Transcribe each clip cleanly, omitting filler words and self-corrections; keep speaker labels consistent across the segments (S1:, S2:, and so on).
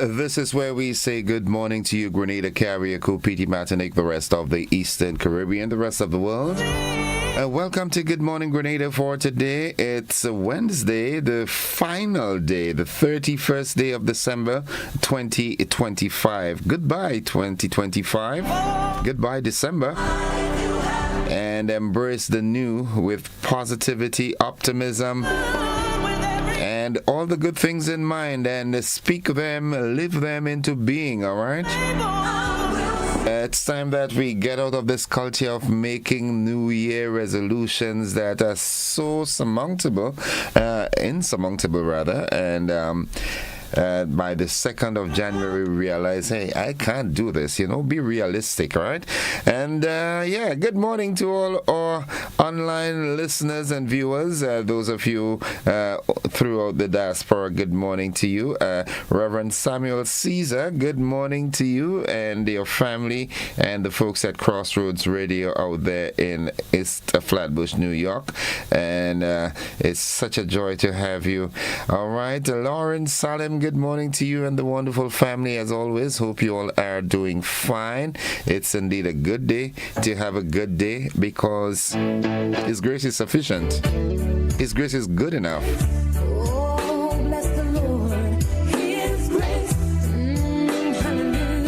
S1: this is where we say good morning to you, Grenada, Carriacou, Petite Martinique, the rest of the Eastern Caribbean, the rest of the world. Welcome to Good Morning Grenada for today. It's Wednesday, the final day, the 31st day of December 2025. Goodbye, 2025. Goodbye, December. And embrace the new with positivity, optimism, and all the good things in mind, and speak them, live them into being, all right? It's time that we get out of this culture of making New Year resolutions that are so insurmountable rather, and by the 2nd of January, realize, hey, I can't do this, be realistic, all right? And good morning to all our online listeners and viewers, those of you throughout the diaspora, good morning to you. Reverend Samuel Caesar, good morning to you and your family and the folks at Crossroads Radio out there in East Flatbush, New York. And it's such a joy to have you. All right, Lauren Salem, good morning to you and the wonderful family as always. Hope you all are doing fine. It's indeed a good day to have a good day because His grace is sufficient. His grace is good enough.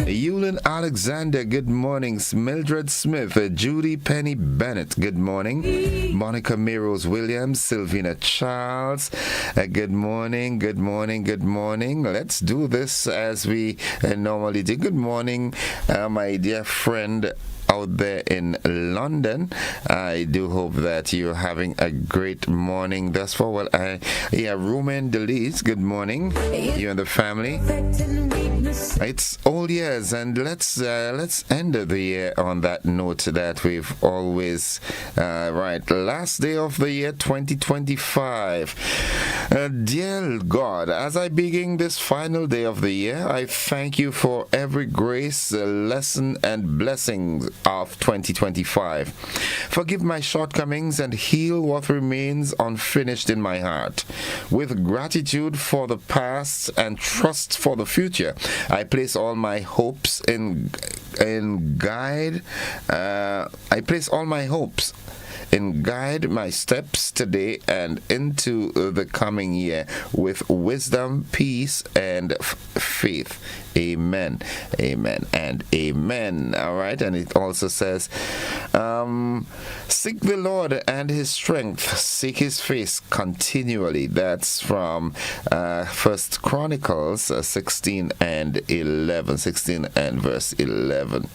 S1: Eulin Alexander, good morning. Mildred Smith, Judy Penny Bennett, good morning. Monica Meros Williams, Sylvina Charles, good morning, good morning, good morning. Let's do this as we normally do. Good morning, my dear friend out there in London. I do hope that you're having a great morning thus far. Well, Roman Delis, good morning, you and the family. It's old years, and let's end the year on that note that we've always last day of the year 2025. Dear God, as I begin this final day of the year, I thank you for every grace, lesson, and blessings of 2025. Forgive my shortcomings and heal what remains unfinished in my heart. With gratitude for the past and trust for the future, I place all my hopes in guide my steps today and into the coming year with wisdom, peace, and faith. Amen, amen, and amen. All right, and it also says, seek the Lord and His strength, seek His face continually. That's from First Chronicles 16 and verse 11.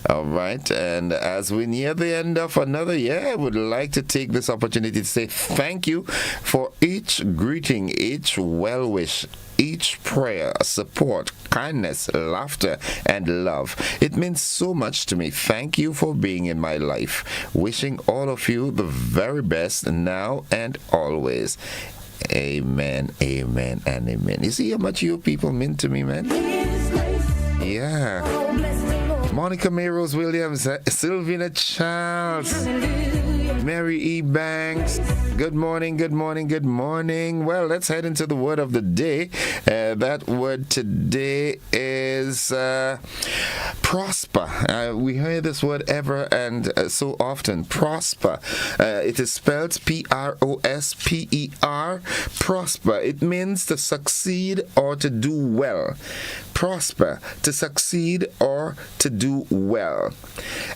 S1: All right, and as we near the end of another year, I would like to take this opportunity to say thank you for each greeting, each well wish, each prayer, support, kindness, laughter, and love. It means so much to me. Thank you for being in my life. Wishing all of you the very best now and always. Amen, amen, and amen. You see how much you people mean to me, man? Yeah. Monica Meros Williams, Sylvina Charles, Mary E. Banks, good morning, good morning, good morning. Well, let's head into the word of the day. That word today is prosper. We hear this word ever and so often, prosper. It is spelled Prosper, prosper. It means to succeed or to do well. Prosper, to succeed or to do well.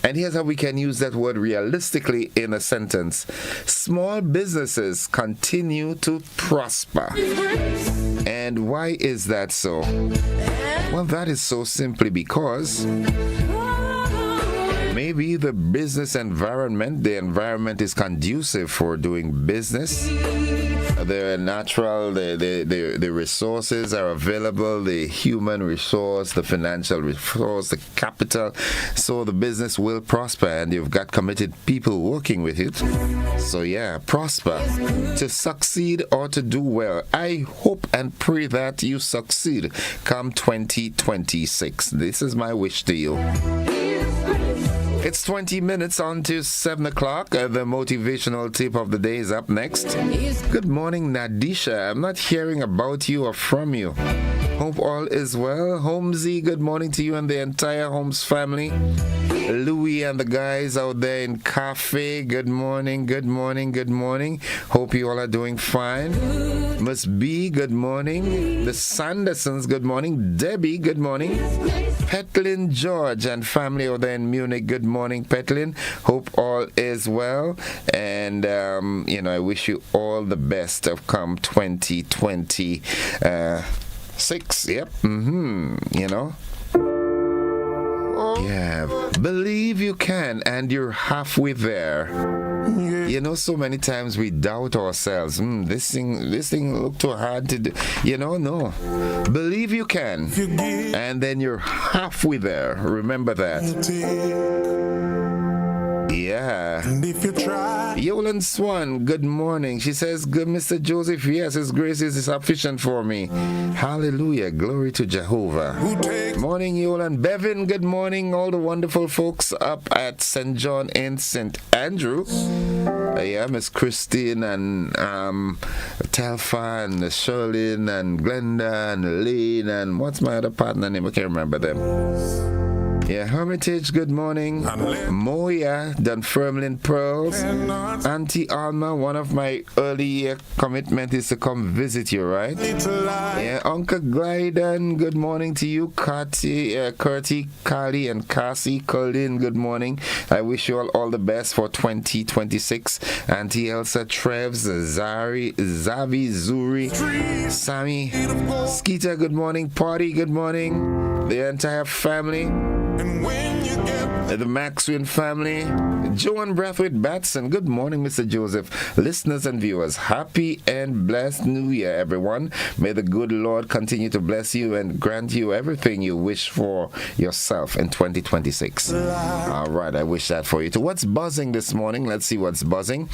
S1: And here's how we can use that word realistically in a sentence. Small businesses continue to prosper. And why is that so? Well, that is so simply because maybe the business environment, the environment is conducive for doing business. The natural, the resources are available, the human resource, the financial resource, the capital. So the business will prosper and you've got committed people working with it. So yeah, prosper. To succeed or to do well. I hope and pray that you succeed come 2026. This is my wish to you. It's 20 minutes on to 7 o'clock. The motivational tip of the day is up next. Good morning, Nadisha. I'm not hearing about you or from you. Hope all is well. Holmesy, good morning to you and the entire Holmes family. Louis and the guys out there in Cafe, good morning, good morning, good morning. Hope you all are doing fine. Miss B, good morning. The Sandersons, good morning. Debbie, good morning. Petlin George and family out there in Munich, good morning, Petlin. Hope all is well. And, I wish you all the best of come 2026. Yep. Yeah, believe you can, and you're halfway there. So many times we doubt ourselves. This thing look too hard to do. No. Believe you can, and then you're halfway there. Remember that. Yeah. And if you try. Yolan Swan, good morning. She says, good Mr. Joseph, yes, His grace is sufficient for me. Hallelujah. Glory to Jehovah. Morning, Yolan. Bevan, good morning. All the wonderful folks up at St. John and St. Andrew. Miss Christine and Telfa and Sherlyn and Glenda and Lane and what's my other partner name? I can't remember them. Yeah, Hermitage, good morning. Moya, Dunfermline Pearls. Auntie Alma, one of my early year commitment is to come visit you, right? Yeah, Uncle Glyden, good morning to you. Curtie, Carly, and Cassie. Colin, good morning. I wish you all the best for 2026. Auntie Elsa, Trevs, Zavi, Zuri, Sammy, Skeeter, good morning. Party, good morning. The entire family. And when you get the Maxwin family, Joan Brathwaite Batson, good morning, Mr. Joseph. Listeners and viewers, happy and blessed New Year, everyone. May the good Lord continue to bless you and grant you everything you wish for yourself in 2026. All right, I wish that for you too. What's buzzing this morning? Let's see what's buzzing.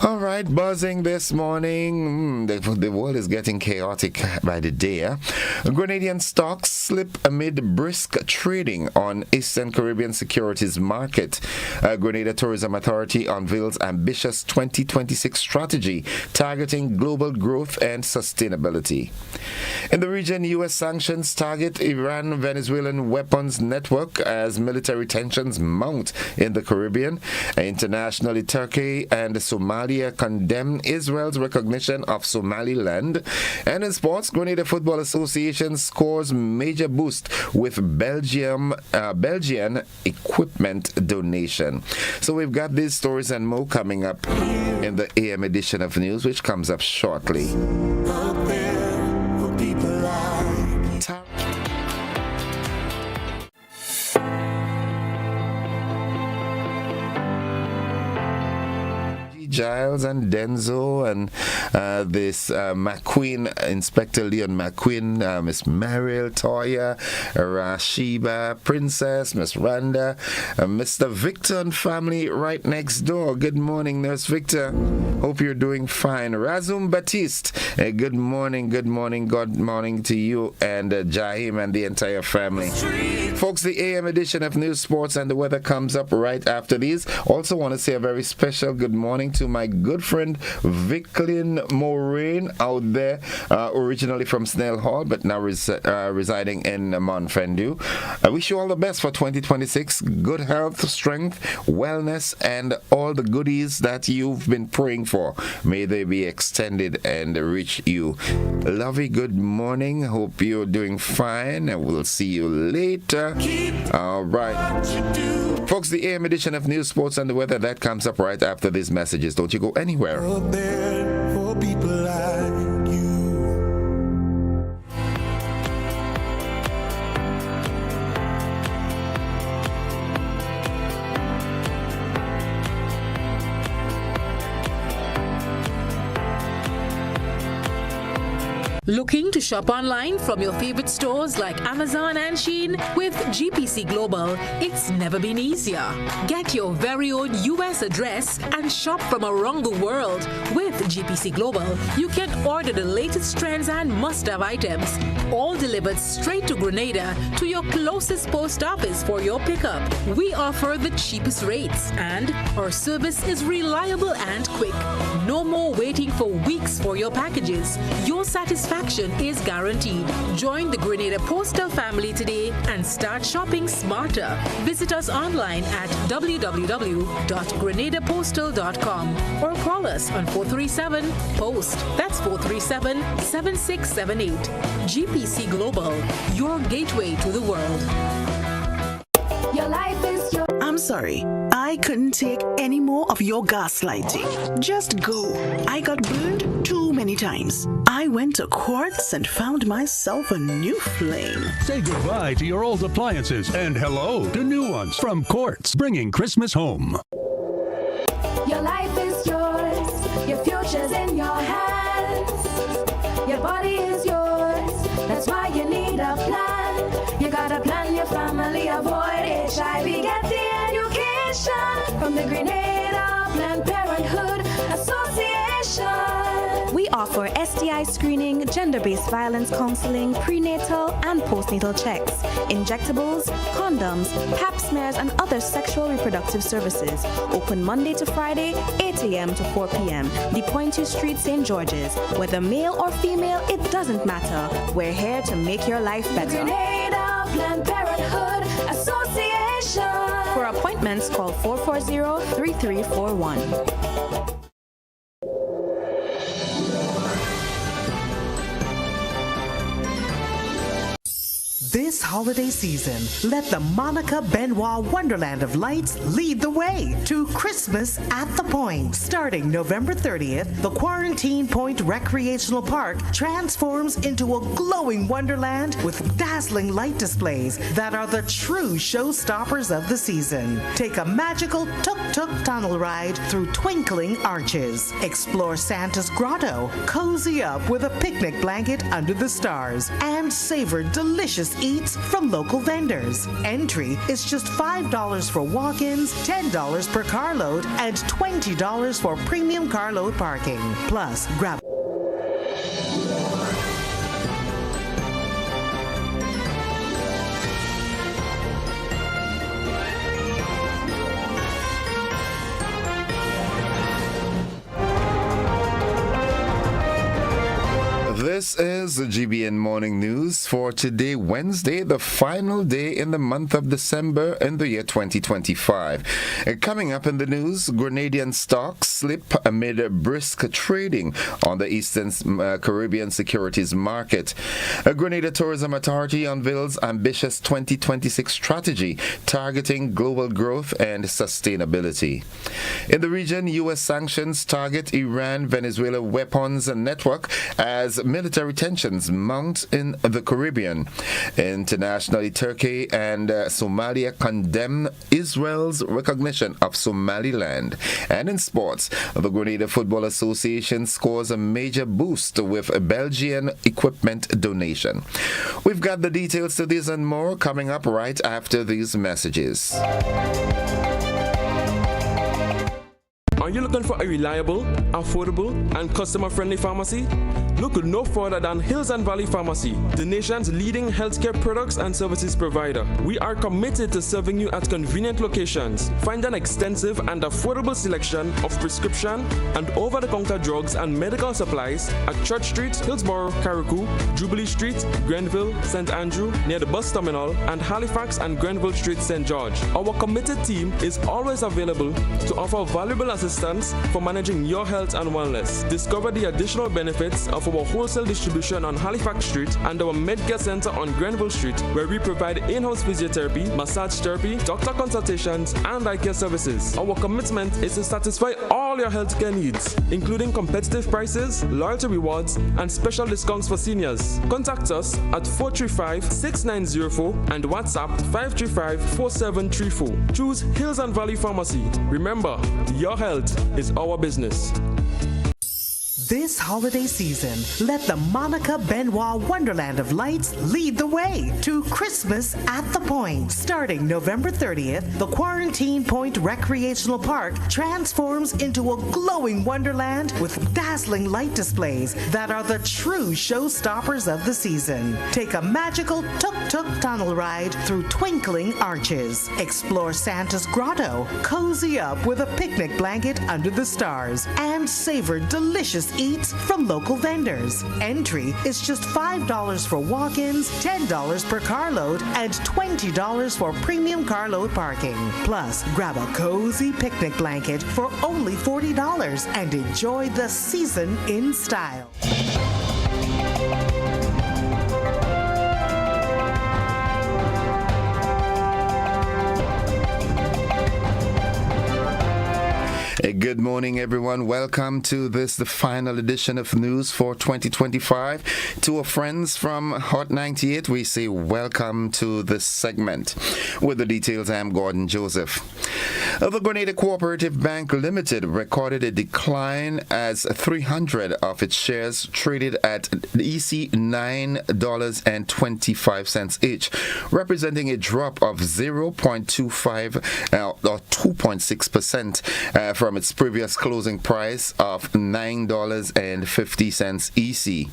S1: All right, buzzing this morning. The world is getting chaotic by the day. Grenadian stocks slip amid brisk trading on Eastern Caribbean securities market. Grenada Tourism Authority unveils ambitious 2026 strategy targeting global growth and sustainability. In the region, U.S. sanctions target Iran-Venezuelan weapons network as military tensions mount in the Caribbean. Internationally, Turkey and Somalia condemn Israel's recognition of Somaliland. And in sports, Grenada Football Association scores major boost with Belgian equipment donation. So we've got these stories and more coming up in the AM edition of news, which comes up shortly. Giles and Denzo and this McQueen, Inspector Leon McQueen, Miss Mariel, Toya, Rashiba, Princess, Miss Randa, Mr. Victor and family right next door. Good morning, Nurse Victor. Hope you're doing fine. Razum Batiste, good morning, good morning to you and Jahim and the entire family. Folks, the AM edition of News, Sports, and the Weather comes up right after these. Also want to say a very special good morning to my good friend Vicklin Moraine out there, originally from Snell Hall, but now residing in Montfendu. I wish you all the best for 2026. Good health, strength, wellness, and all the goodies that you've been praying for. May they be extended and reach you. Lovey, good morning. Hope you're doing fine, and we'll see you later. All right. Folks, the AM edition of News, Sports, and the Weather, that comes up right after these messages. Don't you go anywhere. For people like you.
S2: Looking to shop online from your favorite stores like Amazon and Shein? With GPC Global, it's never been easier. Get your very own US address and shop from around the world. With GPC Global, you can order the latest trends and must-have items, all delivered straight to Grenada to your closest post office for your pickup. We offer the cheapest rates and our service is reliable and quick. No more waiting for weeks for your packages. Your satisfaction is guaranteed. Join the Grenada Postal family today and start shopping smarter. Visit us online at www.grenadapostal.com or call us on 437-POST. That's 437-7678. GPC Global, your gateway to the world.
S3: Your life is your... I'm sorry. I couldn't take any more of your gaslighting. Just go. I got burned too many times. I went to Quartz and found myself a new flame.
S4: Say goodbye to your old appliances and hello to new ones from Quartz, bringing Christmas home.
S5: Your life is yours. Your future's in your hands. Your body is yours. That's why you need a plan. You gotta plan your family, avoid HIV, get the education from the Grenada Planned Parenthood Association.
S6: We offer STI screening, gender-based violence counseling, prenatal and postnatal checks, injectables, condoms, pap smears, and other sexual reproductive services. Open Monday to Friday, 8 a.m. to 4 p.m. The Pointu Street, St. George's. Whether male or female, it doesn't matter. We're here to make your life better.
S5: Grenada Planned Parenthood Association.
S6: For appointments, call 440-3341.
S7: This holiday season, let the Monica Benoit Wonderland of Lights lead the way to Christmas at the Point. Starting November 30th, the Quarantine Point Recreational Park transforms into a glowing wonderland with dazzling light displays that are the true showstoppers of the season. Take a magical tuk-tuk tunnel ride through twinkling arches. Explore Santa's grotto, cozy up with a picnic blanket under the stars, and savor delicious eats from local vendors. Entry is just $5 for walk-ins, $10 per carload, and $20 for premium carload parking. Plus, grab
S1: This is the GBN Morning News for today, Wednesday, the final day in the month of December in the year 2025. Coming up in the news, Grenadian stocks slip amid brisk trading on the Eastern Caribbean securities market. A Grenada Tourism Authority unveils ambitious 2026 strategy targeting global growth and sustainability. In the region, U.S. sanctions target Iran-Venezuela weapons network as military tensions mount in the Caribbean. Internationally, Turkey and Somalia condemn Israel's recognition of Somaliland. And in sports, the Grenada Football Association scores a major boost with a Belgian equipment donation. We've got the details to this and more coming up right after these messages.
S8: Are you looking for a reliable, affordable, and customer-friendly pharmacy? Look no further than Hills and Valley Pharmacy, the nation's leading healthcare products and services provider. We are committed to serving you at convenient locations. Find an extensive and affordable selection of prescription and over-the-counter drugs and medical supplies at Church Street, Hillsborough, Carriacou, Jubilee Street, Grenville, St. Andrew, near the bus terminal, and Halifax and Grenville Street, St. George. Our committed team is always available to offer valuable assistance for managing your health and wellness. Discover the additional benefits of our wholesale distribution on Halifax Street and our Medcare Center on Grenville Street, where we provide in-house physiotherapy, massage therapy, doctor consultations, and eye care services. Our commitment is to satisfy all your healthcare needs, including competitive prices, loyalty rewards, and special discounts for seniors. Contact us at 435-6904 and WhatsApp 535-4734. Choose Hills and Valley Pharmacy. Remember, your health is our business.
S7: This holiday season, let the Monica Benoit Wonderland of Lights lead the way to Christmas at the Point. Starting November 30th, the Quarantine Point Recreational Park transforms into a glowing wonderland with dazzling light displays that are the true showstoppers of the season. Take a magical tuk-tuk tunnel ride through twinkling arches. Explore Santa's grotto, cozy up with a picnic blanket under the stars, and savor delicious eats from local vendors. Entry is just $5 for walk-ins, $10 per carload, and $20 for premium carload parking. Plus, grab a cozy picnic blanket for only $40 and enjoy the season in style.
S1: Good morning, everyone. Welcome to the final edition of News for 2025. To our friends from Hot 98, we say welcome to this segment. With the details, I'm Gordon Joseph. The Grenada Cooperative Bank Limited recorded a decline as 300 of its shares traded at EC $9.25 each, representing a drop of 0.25 or 2.6% from its previous closing price of $9.50 EC.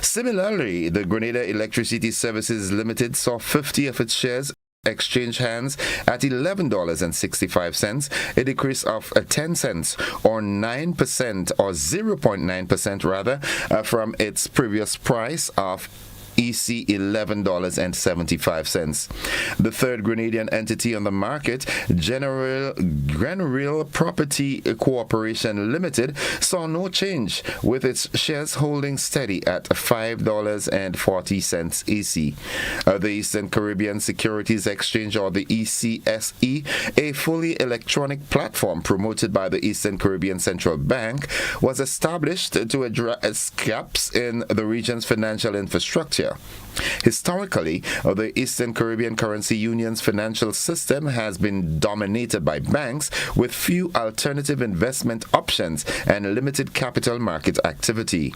S1: Similarly, the Grenada Electricity Services Limited saw 50 of its shares exchange hands at $11.65, a decrease of 10 cents or 9% or 0.9% rather from its previous price of EC $11.75. The third Grenadian entity on the market, Grenada Property Corporation Limited, saw no change, with its shares holding steady at $5.40 EC. The Eastern Caribbean Securities Exchange, or the ECSE, a fully electronic platform promoted by the Eastern Caribbean Central Bank, was established to address gaps in the region's financial infrastructure. Historically, the Eastern Caribbean Currency Union's financial system has been dominated by banks with few alternative investment options and limited capital market activity.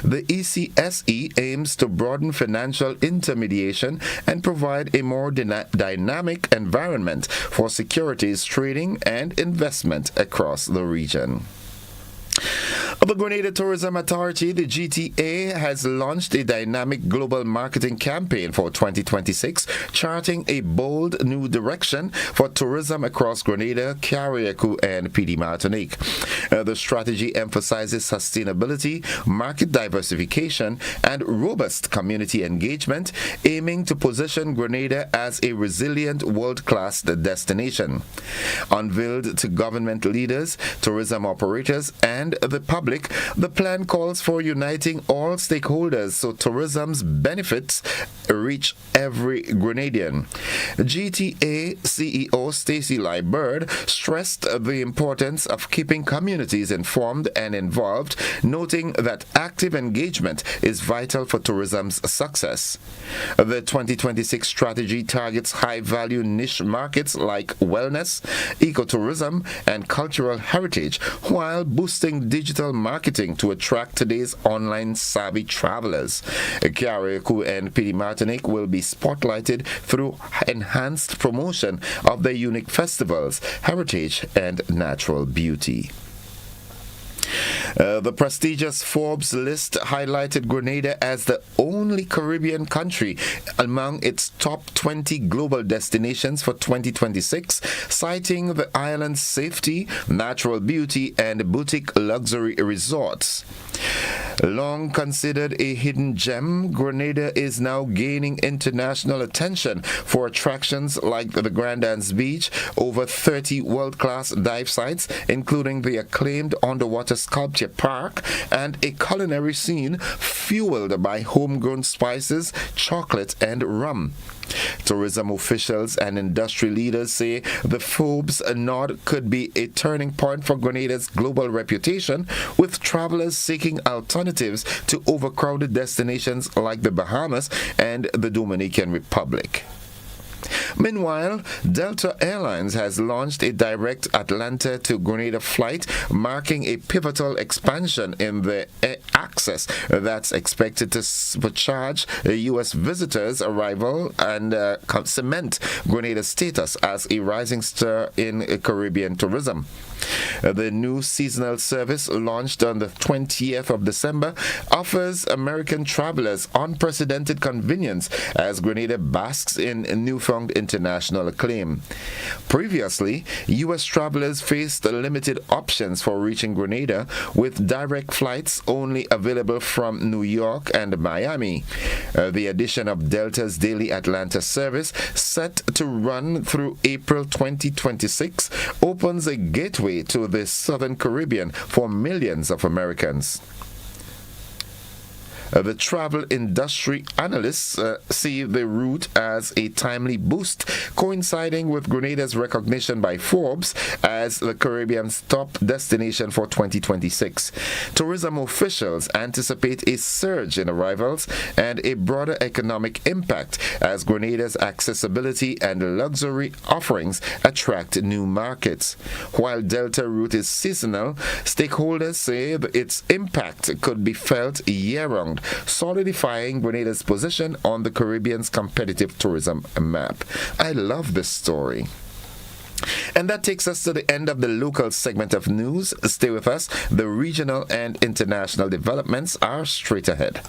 S1: The ECSE aims to broaden financial intermediation and provide a more dynamic environment for securities trading and investment across the region. The Grenada Tourism Authority, the GTA, has launched a dynamic global marketing campaign for 2026, charting a bold new direction for tourism across Grenada, Carriacou, and PD Martinique. The strategy emphasizes sustainability, market diversification, and robust community engagement, aiming to position Grenada as a resilient world-class destination. Unveiled to government leaders, tourism operators, and the public, the plan calls for uniting all stakeholders so tourism's benefits reach every Grenadian. GTA CEO Stacey Liebird stressed the importance of keeping communities informed and involved, noting that active engagement is vital for tourism's success. The 2026 strategy targets high-value niche markets like wellness, ecotourism, and cultural heritage, while boosting digital marketing to attract today's online savvy travelers. Carriacou and PD Martinique will be spotlighted through enhanced promotion of their unique festivals, heritage, and natural beauty. The prestigious Forbes list highlighted Grenada as the only Caribbean country among its top 20 global destinations for 2026, citing the island's safety, natural beauty, and boutique luxury resorts. Long considered a hidden gem, Grenada is now gaining international attention for attractions like the Grandans Beach, over 30 world-class dive sites, including the acclaimed underwater sculpture park, and a culinary scene fueled by homegrown spices, chocolate, and rum. Tourism officials and industry leaders say the Forbes nod could be a turning point for Grenada's global reputation, with travelers seeking alternatives to overcrowded destinations like the Bahamas and the Dominican Republic. Meanwhile, Delta Airlines has launched a direct Atlanta to Grenada flight, marking a pivotal expansion in the access that's expected to supercharge U.S. visitors' arrival and cement Grenada's status as a rising star in Caribbean tourism. The new seasonal service, launched on the 20th of December, offers American travelers unprecedented convenience as Grenada basks in newfound international acclaim. Previously, U.S. travelers faced limited options for reaching Grenada, with direct flights only available from New York and Miami. The addition of Delta's daily Atlanta service, set to run through April 2026, opens a gateway to the Southern Caribbean for millions of Americans. The travel industry analysts see the route as a timely boost, coinciding with Grenada's recognition by Forbes as the Caribbean's top destination for 2026. Tourism officials anticipate a surge in arrivals and a broader economic impact as Grenada's accessibility and luxury offerings attract new markets. While Delta route is seasonal, stakeholders say that its impact could be felt year-round, solidifying Grenada's position on the Caribbean's competitive tourism map. I love this story. And that takes us to the end of the local segment of news. Stay with us. The regional and international developments are straight ahead.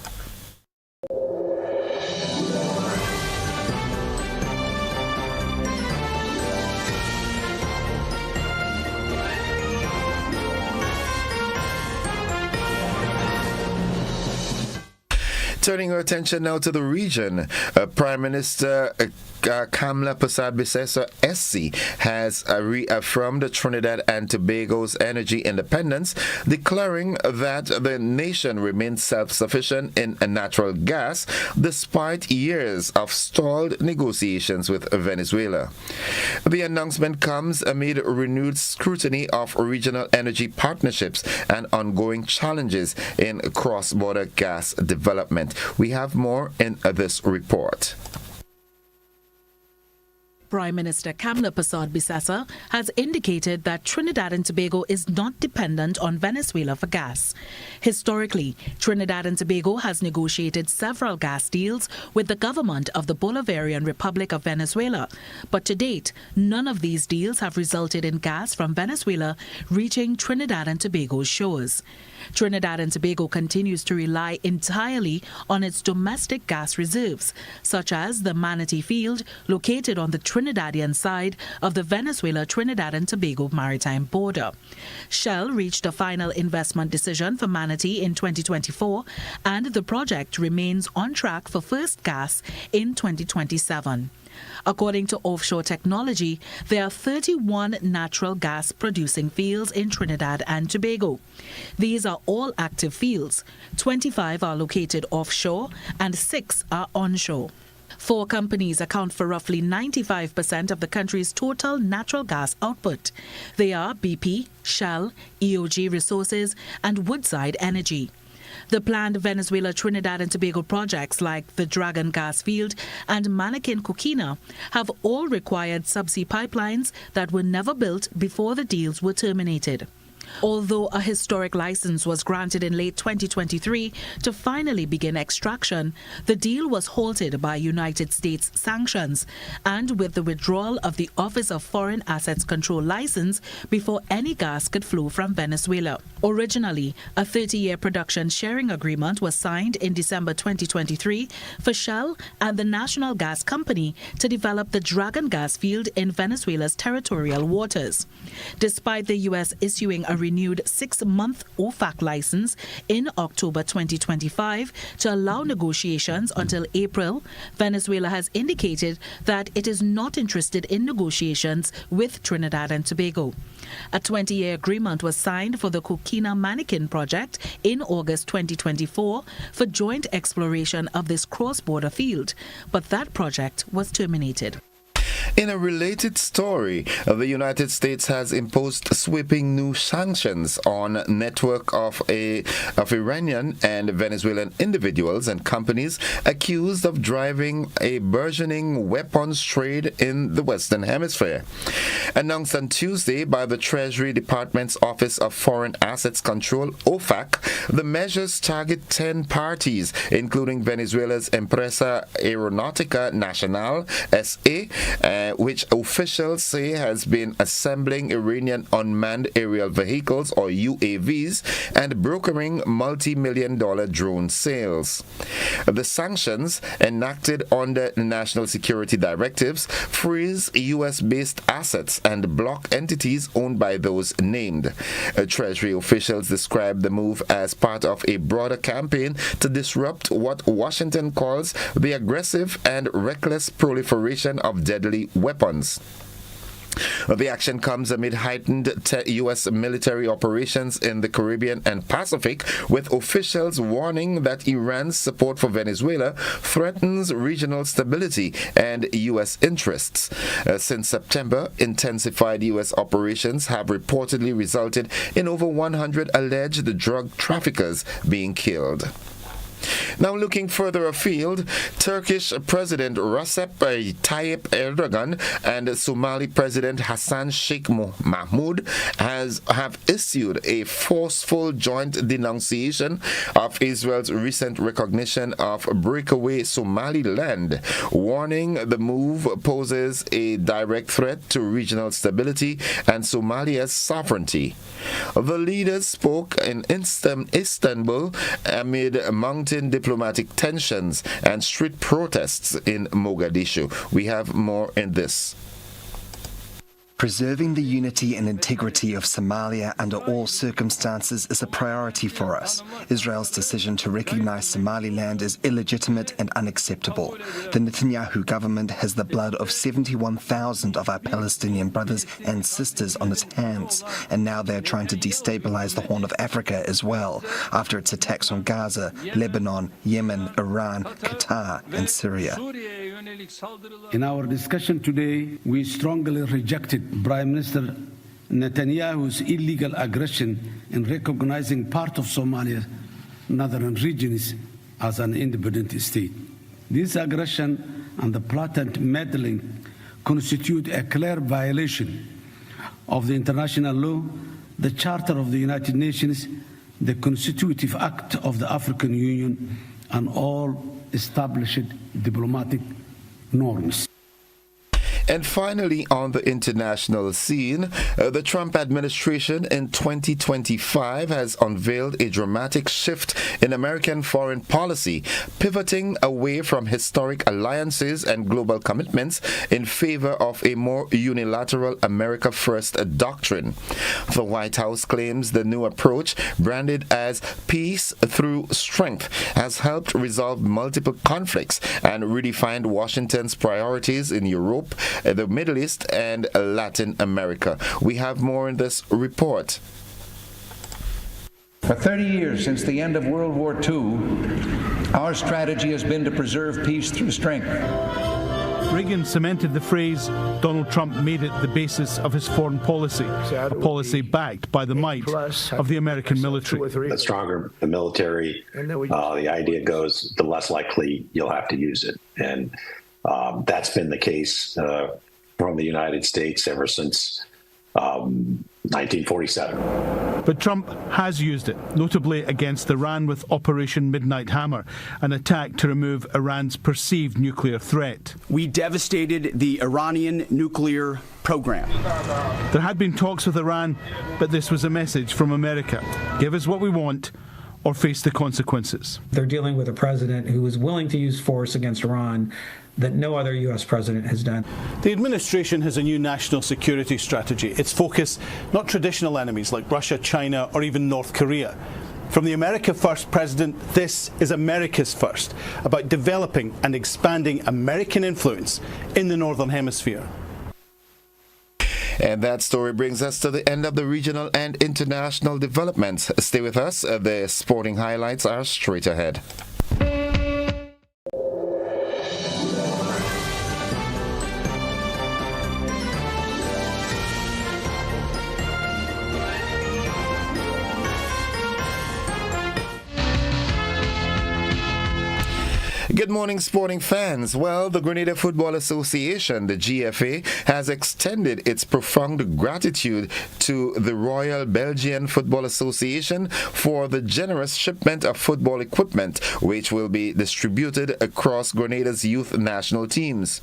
S1: Turning our attention now to the region, Prime Minister Kamla Persad-Bissessar SC has reaffirmed Trinidad and Tobago's energy independence, declaring that the nation remains self-sufficient in natural gas despite years of stalled negotiations with Venezuela. The announcement comes amid renewed scrutiny of regional energy partnerships and ongoing challenges in cross-border gas development. We have more in this report.
S2: Prime Minister Kamla Persad-Bissessar has indicated that Trinidad and Tobago is not dependent on Venezuela for gas. Historically, Trinidad and Tobago has negotiated several gas deals with the government of the Bolivarian Republic of Venezuela, but to date, none of these deals have resulted in gas from Venezuela reaching Trinidad and Tobago's shores. Trinidad and Tobago continues to rely entirely on its domestic gas reserves, such as the Manatee Field, located on the Trinidadian side of the Venezuela-Trinidad and Tobago maritime border. Shell reached a final investment decision for Manatee in 2024, and the project remains on track for first gas in 2027. According to Offshore Technology, there are 31 natural gas producing fields in Trinidad and Tobago. These are all active fields. 25 are located offshore and 6 are onshore. 4 companies account for roughly 95% of the country's total natural gas output. They are BP, Shell, EOG Resources, and Woodside Energy. The planned Venezuela, Trinidad and Tobago projects like the Dragon Gas Field and Manakin Coquina have all required subsea pipelines that were never built before the deals were terminated. Although a historic license was granted in late 2023 to finally begin extraction, the deal was halted by United States sanctions and with the withdrawal of the Office of Foreign Assets Control license before any gas could flow from Venezuela. Originally, a 30-year production sharing agreement was signed in December 2023 for Shell and the National Gas Company to develop the Dragon Gas Field in Venezuela's territorial waters. Despite the U.S. issuing a renewed 6-month OFAC license in October 2025 to allow negotiations until April, Venezuela has indicated that it is not interested in negotiations with Trinidad and Tobago. A 20-year agreement was signed for the Coquina Manakin project in August 2024 for joint exploration of this cross-border field, but that project was terminated.
S1: In a related story, the United States has imposed sweeping new sanctions on a network of Iranian and Venezuelan individuals and companies accused of driving a burgeoning weapons trade in the Western Hemisphere. Announced on Tuesday by the Treasury Department's Office of Foreign Assets Control, OFAC, the measures target 10 parties, including Venezuela's Empresa Aeronautica Nacional, SA, which officials say has been assembling Iranian unmanned aerial vehicles, or UAVs, and brokering multi-million-dollar drone sales. The sanctions, enacted under national security directives, freeze U.S.-based assets and block entities owned by those named. Treasury officials described the move as part of a broader campaign to disrupt what Washington calls the aggressive and reckless proliferation of deadly weapons. The action comes amid heightened U.S. military operations in the Caribbean and Pacific, with officials warning that Iran's support for Venezuela threatens regional stability and U.S. interests. Since September, intensified U.S. operations have reportedly resulted in over 100 alleged drug traffickers being killed. Now, looking further afield, Turkish President Recep Tayyip Erdogan and Somali President Hassan Sheikh Mahmoud have issued a forceful joint denunciation of Israel's recent recognition of breakaway Somaliland, warning the move poses a direct threat to regional stability and Somalia's sovereignty. The leaders spoke in Istanbul amid mounting diplomatic tensions and street protests in Mogadishu. We have more in this.
S9: Preserving the unity and integrity of Somalia under all circumstances is a priority for us. Israel's decision to recognize Somaliland is illegitimate and unacceptable. The Netanyahu government has the blood of 71,000 of our Palestinian brothers and sisters on its hands, and now they're trying to destabilize the Horn of Africa as well, after its attacks on Gaza, Lebanon, Yemen, Iran, Qatar, and Syria.
S10: In our discussion today, we strongly rejected Prime Minister Netanyahu's illegal aggression in recognizing part of Somalia's northern regions as an independent state. This aggression and the blatant meddling constitute a clear violation of the international law, the Charter of the United Nations, the Constitutive Act of the African Union, and all established diplomatic norms.
S1: And finally, on the international scene, the Trump administration in 2025 has unveiled a dramatic shift in American foreign policy, pivoting away from historic alliances and global commitments in favor of a more unilateral America First doctrine. The White House claims the new approach, branded as peace through strength, has helped resolve multiple conflicts and redefined Washington's priorities in Europe, the Middle East, and Latin America. We have more in this report.
S11: For 30 years, since the end of World War II, our strategy has been to preserve peace through strength.
S12: Reagan cemented the phrase. Donald Trump made it the basis of his foreign policy, a policy backed by the might of the American military.
S13: The stronger the military, the idea goes, the less likely you'll have to use it. And that's been the case from the United States ever since 1947.
S12: But Trump has used it, notably against Iran with Operation Midnight Hammer, an attack to remove Iran's perceived nuclear threat.
S14: We devastated the Iranian nuclear program.
S12: There had been talks with Iran, but this was a message from America. Give us what we want, or face the consequences.
S15: They're dealing with a president who is willing to use force against Iran that no other U.S. president has done.
S12: The administration has a new national security strategy. Its focus, not traditional enemies like Russia, China, or even North Korea. From the America First president, this is America's First, about developing and expanding American influence in the Northern Hemisphere.
S1: And that story brings us to the end of the regional and international developments. Stay with us. The sporting highlights are straight ahead. Good morning, sporting fans. Well, the Grenada Football Association, the GFA, has extended its profound gratitude to the Royal Belgian Football Association for the generous shipment of football equipment, which will be distributed across Grenada's youth national teams.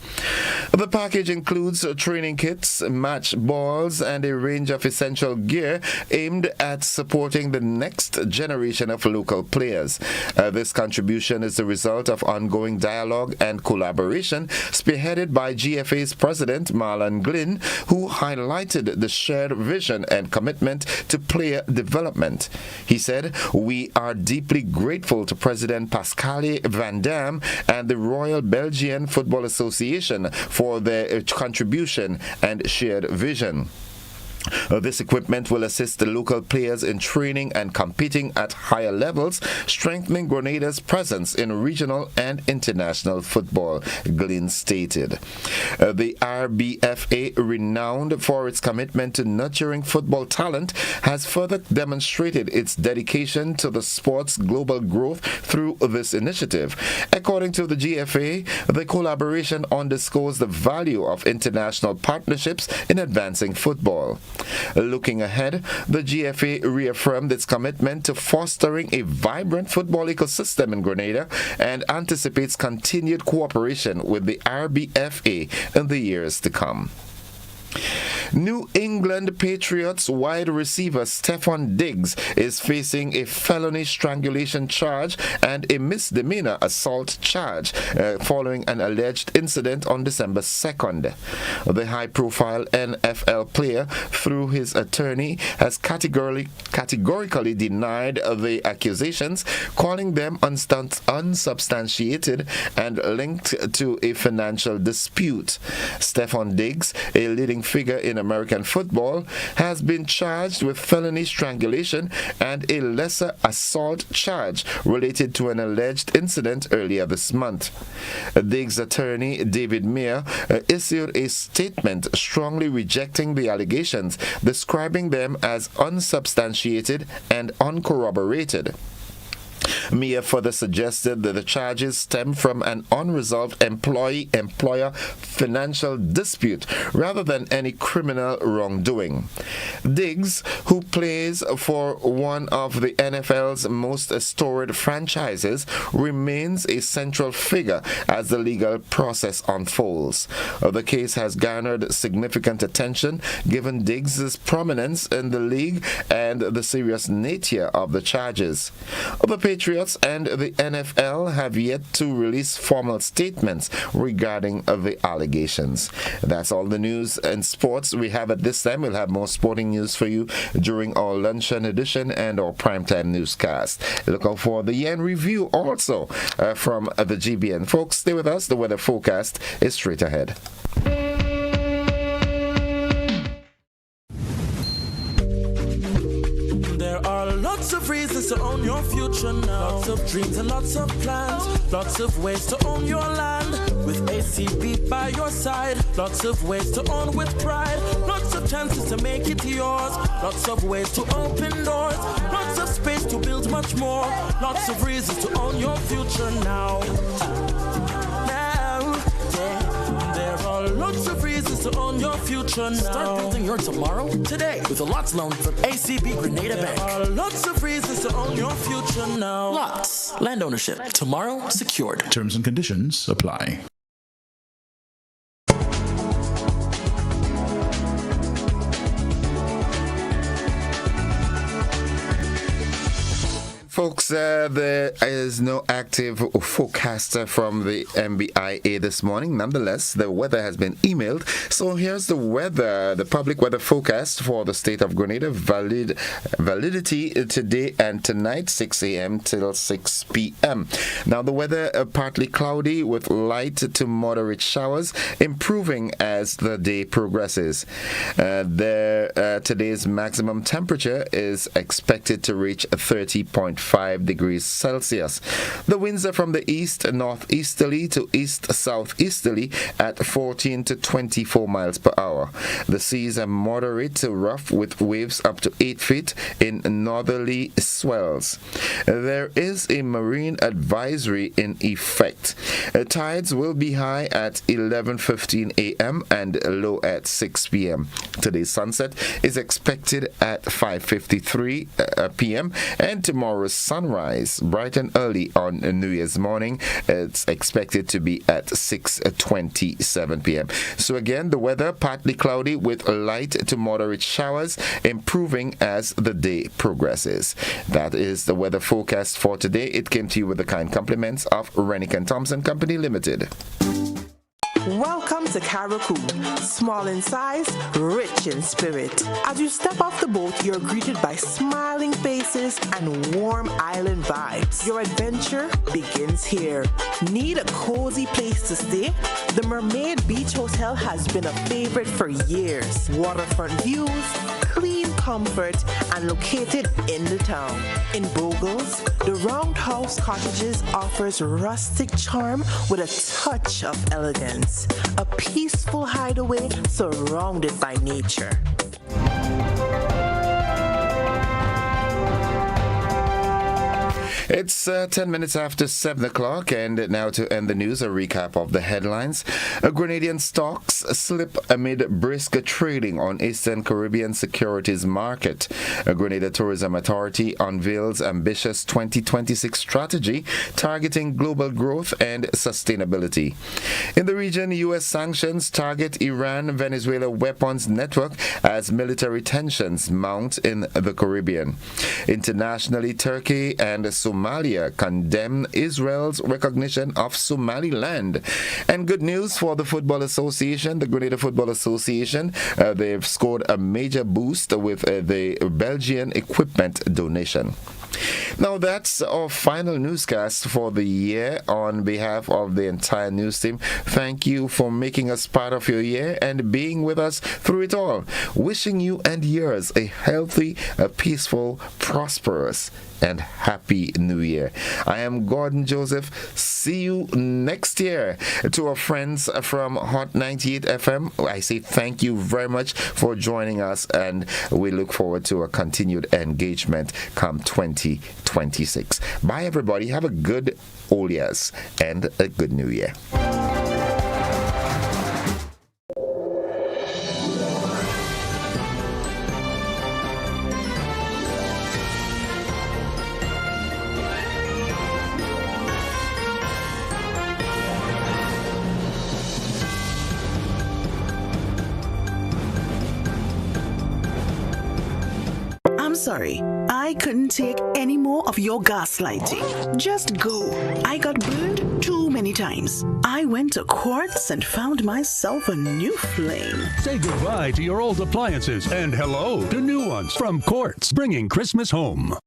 S1: The package includes training kits, match balls, and a range of essential gear aimed at supporting the next generation of local players. This contribution is the result of ongoing dialogue and collaboration spearheaded by GFA's president Marlon Glynn, who highlighted the shared vision and commitment to player development. He said, "We are deeply grateful to President Pascal Van Damme and the Royal Belgian Football Association for their contribution and shared vision." This equipment will assist the local players in training and competing at higher levels, strengthening Grenada's presence in regional and international football, Glynn stated. The RBFA, renowned for its commitment to nurturing football talent, has further demonstrated its dedication to the sport's global growth through this initiative. According to the GFA, the collaboration underscores the value of international partnerships in advancing football. Looking ahead, the GFA reaffirmed its commitment to fostering a vibrant football ecosystem in Grenada and anticipates continued cooperation with the RBFA in the years to come. New England Patriots wide receiver Stephon Diggs is facing a felony strangulation charge and a misdemeanor assault charge following an alleged incident on December 2nd. The high-profile NFL player, through his attorney, has categorically denied the accusations, calling them unsubstantiated and linked to a financial dispute. Stephon Diggs, a leading figure in American football, has been charged with felony strangulation and a lesser assault charge related to an alleged incident earlier this month. Diggs' attorney, David Meyer, issued a statement strongly rejecting the allegations, describing them as unsubstantiated and uncorroborated. Mia further suggested that the charges stem from an unresolved employee-employer financial dispute rather than any criminal wrongdoing. Diggs, who plays for one of the NFL's most storied franchises, remains a central figure as the legal process unfolds. The case has garnered significant attention given Diggs' prominence in the league and the serious nature of the charges. The Patriots and the NFL have yet to release formal statements regarding the allegations. That's all the news and sports we have at this time. We'll have more sporting news for you during our luncheon edition and our primetime newscast. Look out for the yen review also from the GBN. Folks, stay with us. The weather forecast is straight ahead.
S16: Lots of reasons to own your future now. Lots of dreams and lots of plans. Lots of ways to own your land. With ACB by your side. Lots of ways to own with pride. Lots of chances to make it yours. Lots of ways to open doors. Lots of space to build much more. Lots of reasons to own your future now. There are lots of reasons to own your future now.
S17: Start building your tomorrow today with a LOTS loan from ACB Grenada Bank.
S16: There are lots of reasons to own your future now.
S17: LOTS, land ownership, tomorrow secured.
S18: Terms and conditions apply.
S1: Folks, there is no active forecaster from the MBIA this morning. Nonetheless, the weather has been emailed. So here's the weather, the public weather forecast for the state of Grenada. Validity today and tonight, 6 a.m. till 6 p.m. Now, the weather partly cloudy with light to moderate showers, improving as the day progresses. Today's maximum temperature is expected to reach 30.5 5 degrees Celsius. The winds are from the east-northeasterly to east-southeasterly at 14 to 24 miles per hour. The seas are moderate to rough with waves up to 8 feet in northerly swells. There is a marine advisory in effect. Tides will be high at 11:15 a.m. and low at 6 p.m. Today's sunset is expected at 5:53 p.m. and tomorrow's sunrise, bright and early on New Year's morning, it's expected to be at 6:27 p.m. So again, the weather partly cloudy with light to moderate showers, improving as the day progresses. That is the weather forecast for today. It came to you with the kind compliments of Rennick & Thompson Company Limited.
S19: Welcome to Caracou, small in size, rich in spirit. As you step off the boat, you're greeted by smiling faces and warm island vibes. Your adventure begins here. Need a cozy place to stay? The Mermaid Beach Hotel has been a favorite for years. Waterfront views, clean comfort, and located in the town. In Bogles, the Roundhouse Cottages offers rustic charm with a touch of elegance. A peaceful hideaway surrounded by nature.
S1: It's 10 minutes after 7 o'clock, and now to end the news, a recap of the headlines. Grenadian stocks slip amid brisk trading on Eastern Caribbean securities market. Grenada Tourism Authority unveils ambitious 2026 strategy targeting global growth and sustainability. In the region, U.S. sanctions target Iran-Venezuela weapons network as military tensions mount in the Caribbean. Internationally, Turkey and Somalia condemn Israel's recognition of Somaliland. And good news for the Football Association, the Grenada Football Association. They've scored a major boost with the Belgian equipment donation. Now that's our final newscast for the year. On behalf of the entire news team, thank you for making us part of your year and being with us through it all. Wishing you and yours a healthy, a peaceful, prosperous, and happy new year. I am Gordon Joseph. See you next year. To our friends from Hot 98 FM, I say thank you very much for joining us, and we look forward to a continued engagement come 2026. Bye everybody. Have a good old years and a good new year.
S3: I'm sorry, I couldn't take any more of your gaslighting. Just go. I got burned too many times. I went to Quartz and found myself a new flame.
S4: Say goodbye to your old appliances and hello to new ones from Quartz, bringing Christmas home.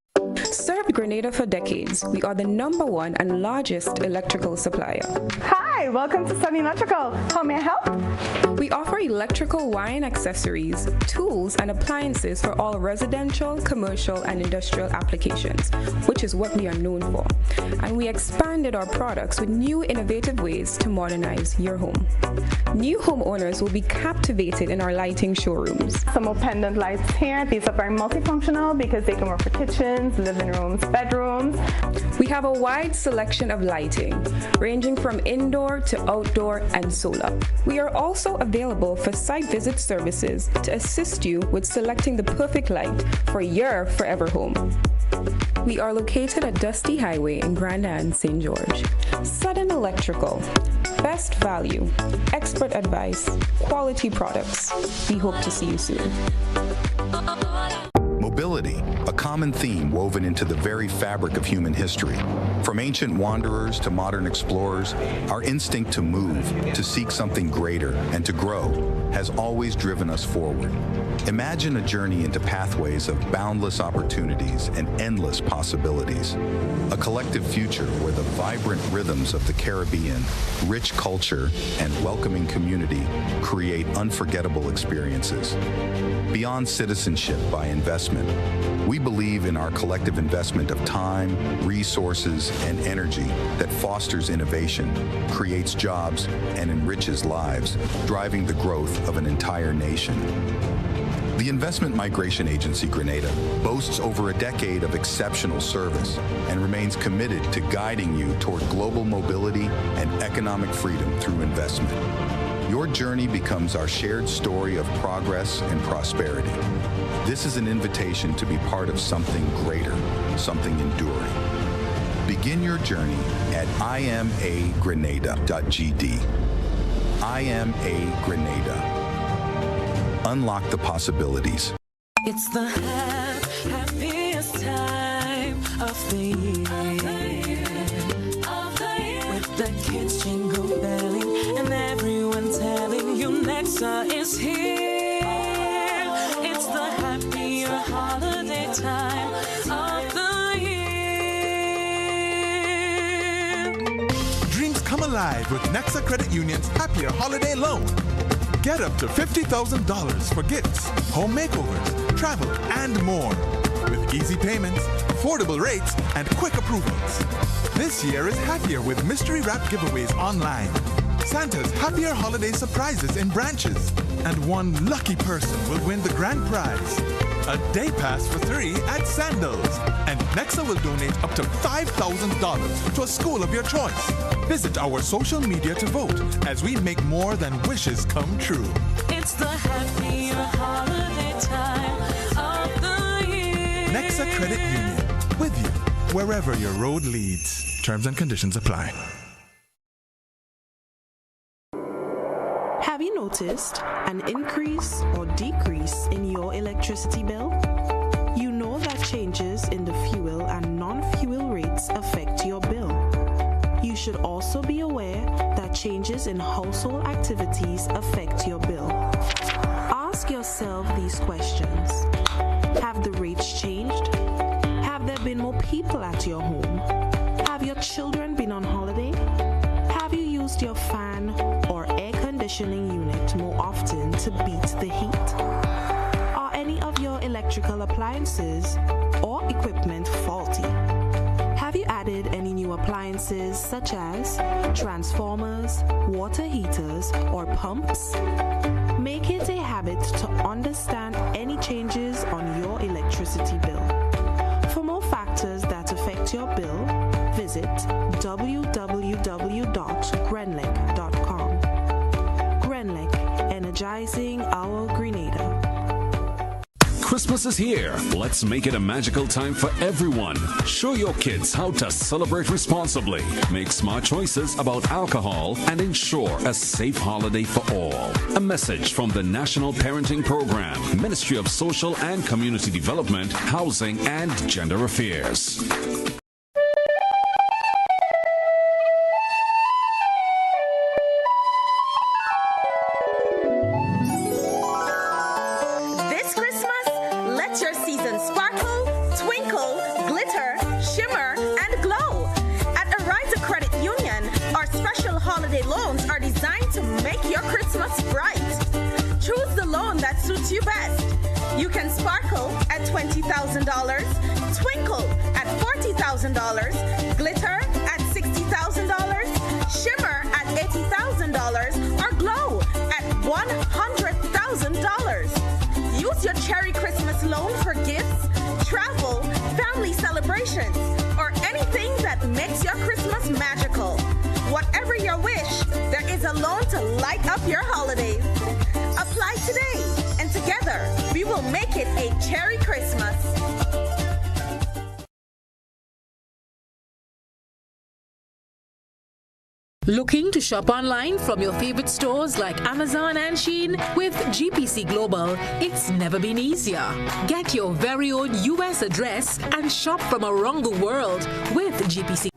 S20: Served Grenada for decades, we are the #1 and largest electrical supplier.
S21: Hi, welcome to Sunny Electrical. How may I help?
S20: We offer electrical wire and accessories, tools, and appliances for all residential, commercial, and industrial applications, which is what we are known for. And we expanded our products with new innovative ways to modernize your home. New homeowners will be captivated in our lighting showrooms.
S21: Some more pendant lights here. These are very multifunctional because they can work for kitchens, living rooms, bedrooms.
S20: We have a wide selection of lighting, ranging from indoor to outdoor and solar. We are also available for site visit services to assist you with selecting the perfect light for your forever home. We are located at Dusty Highway in Grenada, St. George. Sudden Electrical. Best value, expert advice, quality products. We hope to see you soon.
S18: Mobility, a common theme woven into the very fabric of human history. From ancient wanderers to modern explorers, our instinct to move, to seek something greater, and to grow has always driven us forward. Imagine a journey into pathways of boundless opportunities and endless possibilities. A collective future where the vibrant rhythms of the Caribbean, rich culture, and welcoming community create unforgettable experiences. Beyond citizenship by investment, we believe in our collective investment of time, resources, and energy that fosters innovation, creates jobs, and enriches lives, driving the growth of an entire nation. The Investment Migration Agency Grenada boasts over a decade of exceptional service and remains committed to guiding you toward global mobility and economic freedom through investment. Your journey becomes our shared story of progress and prosperity. This is an invitation to be part of something greater, something enduring. Begin your journey at imagrenada.gd. IMA Grenada. Unlock the possibilities.
S16: It's the happiest time of the year. With the kids jingle belling and everyone telling you Nexa is here. It's the happier holiday time of the year.
S5: Dreams come alive with Nexa Credit Union's Happier Holiday Loan. Get up to $50,000 for gifts, home makeovers, travel, and more. With easy payments, affordable rates, and quick approvals. This year is happier with mystery wrap giveaways online. Santa's Happier Holiday surprises in branches. And one lucky person will win the grand prize. A day pass for 3 at Sandals. And Nexa will donate up to $5,000 to a school of your choice. Visit our social media to vote as we make more than wishes come true.
S16: It's the happier holiday time of the year.
S5: Nexa Credit Union, with you wherever your road leads. Terms and conditions apply.
S3: Have you noticed an increase or decrease in your electricity bill? You know that changes in the fuel and non-fuel rates affect your bill. You should also be aware that changes in household activities affect your bill. Ask yourself these questions. Have the rates changed? Have there been more people at your home? Have your children been on holiday? Have you used your fan or air conditioning unit more often to beat the heat? Are any of your electrical appliances or equipment faulty? Have you added any new appliances such as transformers, water heaters, or pumps? Make it a habit to understand any changes on your electricity bill. For more factors that affect your bill, visit www.grenlec.com. Grenlec, energizing our Grenada.
S22: Christmas is here. Let's make it a magical time for everyone. Show your kids how to celebrate responsibly. Make smart choices about alcohol and ensure a safe holiday for all. A message from the National Parenting Program, Ministry of Social and Community Development, Housing and Gender Affairs.
S23: Loans are designed to make your Christmas bright. Choose the loan that suits you best. You can sparkle at $20,000, twinkle at $40,000, glitter at $60,000, shimmer at $80,000, or glow at $100,000. Use your Cherry Christmas loan for gifts, travel, family celebrations, or anything that makes your Christmas magical. Whatever your wish, there is a loan to light up your holidays. Apply today, and together we will make it a Cherry Christmas.
S2: Looking to shop online from your favorite stores like Amazon and Shein? With GPC Global, it's never been easier. Get your very own US address and shop from around the world with GPC.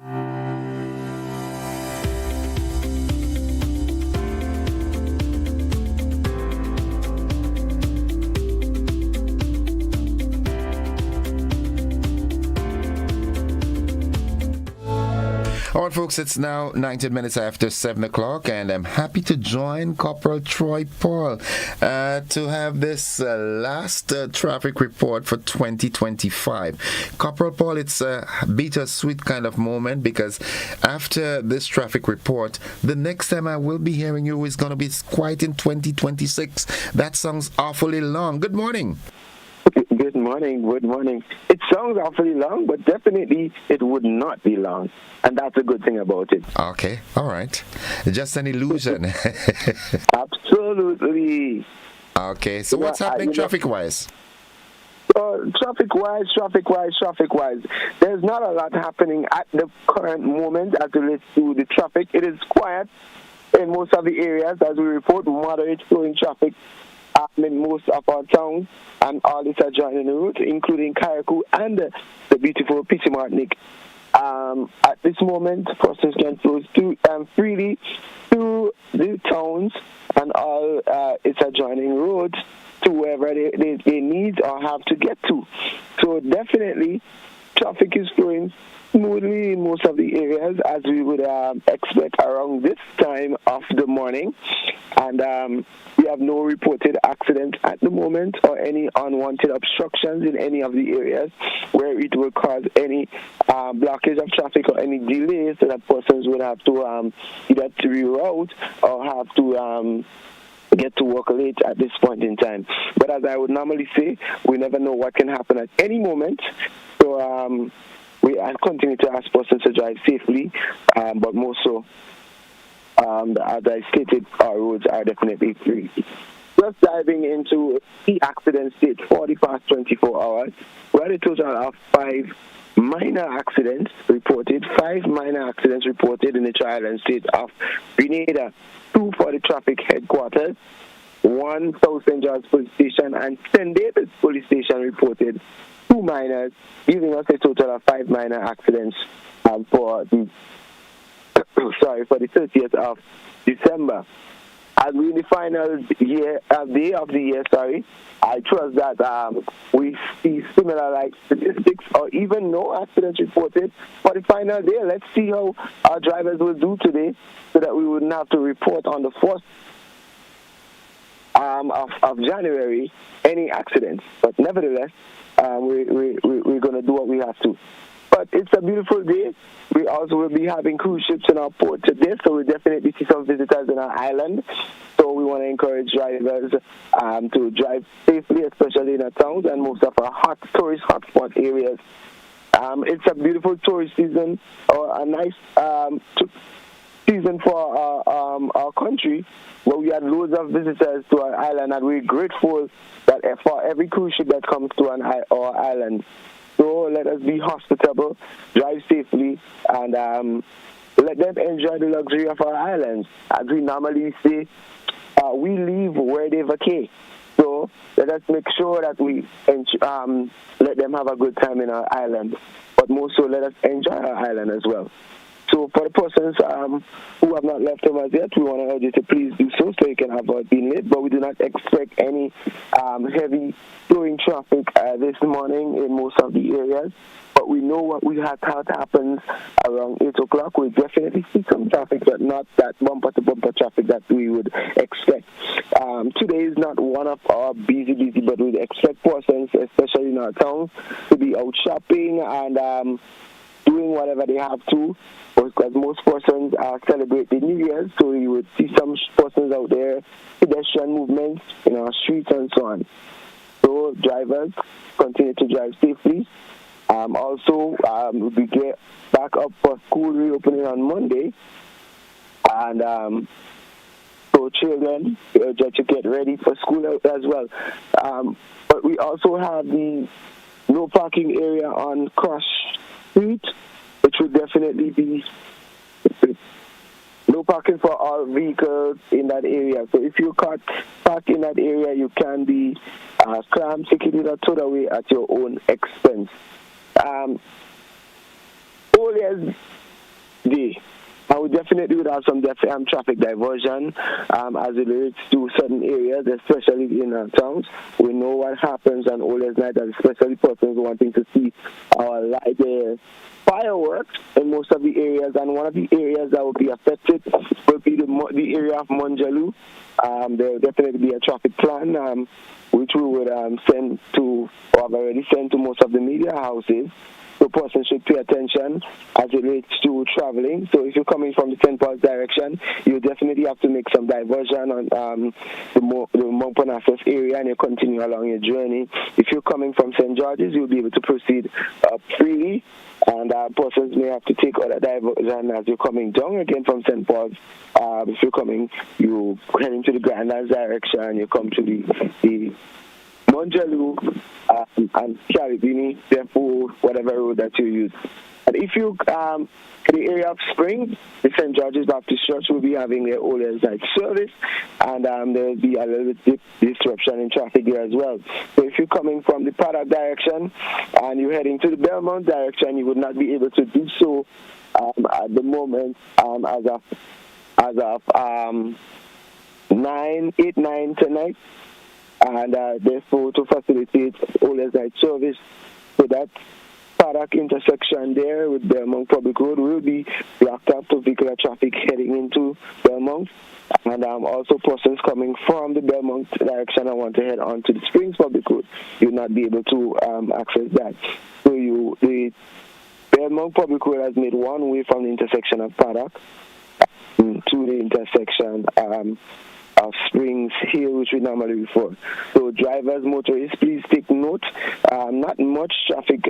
S1: All right, folks, it's now 19 minutes after 7 o'clock, and I'm happy to join Corporal Troy Paul to have this last traffic report for 2025. Corporal Paul, it's a bittersweet kind of moment because after this traffic report, the next time I will be hearing you is going to be quite in 2026. That sounds awfully long. Good morning.
S6: Good morning. Good morning. It sounds awfully long, but definitely it would not be long. And that's a good thing about it.
S1: Okay. All right. Just an illusion.
S6: Absolutely.
S1: Okay. So what's happening traffic-wise?
S6: Traffic-wise. There's not a lot happening at the current moment as it relates to the traffic. It is quiet in most of the areas as we report moderate flowing traffic in most of our towns and all its adjoining routes, including Carriacou and the beautiful Petit Martinique. At this moment, persons can flow freely through the towns and all its adjoining roads to wherever they need or have to get to. So definitely, traffic is flowing smoothly in most of the areas as we would expect around this time of the morning. And we have no reported accidents at the moment or any unwanted obstructions in any of the areas where it will cause any blockage of traffic or any delays so that persons would have to either to reroute or have to get to work late at this point in time. But as I would normally say, we never know what can happen at any moment. So we continue to ask persons to drive safely, but more so, as I stated, our roads are definitely free. Just diving into the accident state for the past 24 hours, we had a total of 5 minor accidents reported. 5 minor accidents reported in the Tri-Island state of Grenada, 2 for the traffic headquarters, 1 South St. George police station, and St. David's police station reported 2 minors, giving us a total of 5 minor accidents for the 30th of December. As we in the final day of the year, I trust that we see similar like statistics or even no accidents reported for the final day. Let's see how our drivers will do today so that we wouldn't have to report on the 1st of January any accidents. But nevertheless, we're going to do what we have to. But it's a beautiful day. We also will be having cruise ships in our port today, so we'll definitely see some visitors in our island. So we want to encourage drivers to drive safely, especially in our towns and most of our tourist hotspot areas. It's a beautiful tourist season, or a nice season for our country, where we had loads of visitors to our island, and we're grateful that for every cruise ship that comes to our island. So let us be hospitable, drive safely, and let them enjoy the luxury of our islands. As we normally say, we live where they vacate. So let us make sure that we let them have a good time in our island. But more so, let us enjoy our island as well. So for the persons who have not left home as yet, we want to urge you to please do so you can avoid being late. But we do not expect any heavy flowing traffic this morning in most of the areas. But we know what we had thought happens around 8 o'clock. We definitely see some traffic, but not that bumper-to-bumper traffic that we would expect. Today is not one of our busy, but we expect persons, especially in our towns, to be out shopping and doing whatever they have to, because most persons celebrate the New Year, so you would see some persons out there, pedestrian movements in our streets and so on. So drivers, continue to drive safely. Also, we get back up for school reopening on Monday, and so children just to get ready for school as well. But we also have the no parking area on Cross Street, which would definitely be no parking for all vehicles in that area. So if you can't park in that area, you can be crammed, ticketed, or towed away at your own expense. All year's day, and we definitely would have some traffic diversion as it relates to certain areas, especially in our towns. We know what happens on Oldest Night, especially persons wanting to see our fireworks in most of the areas, and one of the areas that will be affected will be the area of Monjaloo. There will definitely be a traffic plan, which we would send to, or have already sent to most of the media houses. So persons should pay attention as it relates to traveling. So if you're coming from the St. Paul's direction, you definitely have to make some diversion on the Mount Parnassus area, and you continue along your journey. If you're coming from St. George's, you'll be able to proceed freely, and persons may have to take other diversion as you're coming down again from St. Paul's. If you're coming, you head into the Grenada direction, you come to the Monjaloo and Caribbean, therefore whatever road that you use. And if you in the area of Spring, the St. George's Baptist Church will be having their Oldest Night service, and there will be a little bit disruption in traffic there as well. So if you're coming from the Paddock direction and you're heading to the Belmont direction, you would not be able to do so at the moment as of 9 tonight. And therefore, to facilitate Oldest Night service, so that Paddock intersection there with Belmont Public Road will be blocked up to vehicular traffic heading into Belmont. And also persons coming from the Belmont direction and want to head on to the Springs Public Road, you'll not be able to access that. So the Belmont Public Road has made one way from the intersection of Paddock to the intersection of Springs Hill, which we normally refer. So drivers, motorists, please take note. Not much traffic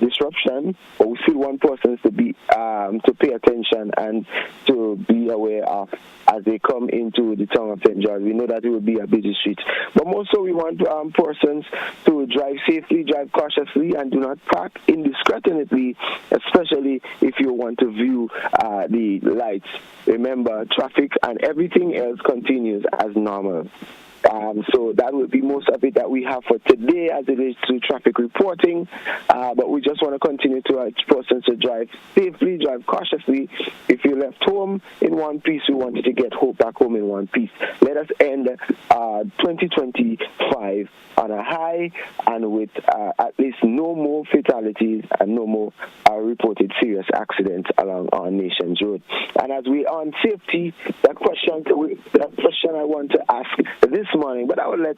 S6: disruption, but we still want persons to be to pay attention and to be aware of as they come into the town of St. George. We know that it will be a busy street, but more so we want persons to drive safely, drive cautiously, and do not park indiscriminately, especially if you want to view the lights. Remember, traffic and everything else continues as normal. So that will be most of it that we have for today as it is to traffic reporting. But we just want to continue to urge persons to drive safely, drive cautiously. If you left home in one piece, we want you to get back home in one piece. Let us end 2025 on a high and with at least no more fatalities and no more reported serious accidents along our nation's road. And as we are on safety, that question I want to ask this morning, but I will let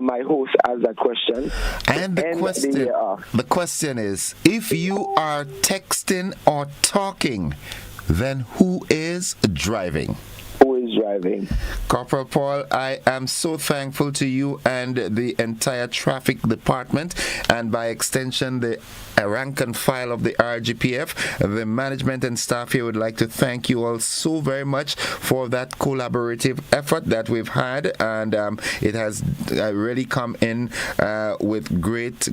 S6: my host ask that question.
S1: And the question is, if you are texting or talking, then who is driving?
S6: Who is driving?
S1: Corporal Paul, I am so thankful to you and the entire traffic department, and by extension the rank and file of the RGPF. The management and staff here would like to thank you all so very much for that collaborative effort that we've had, and it has really come in with great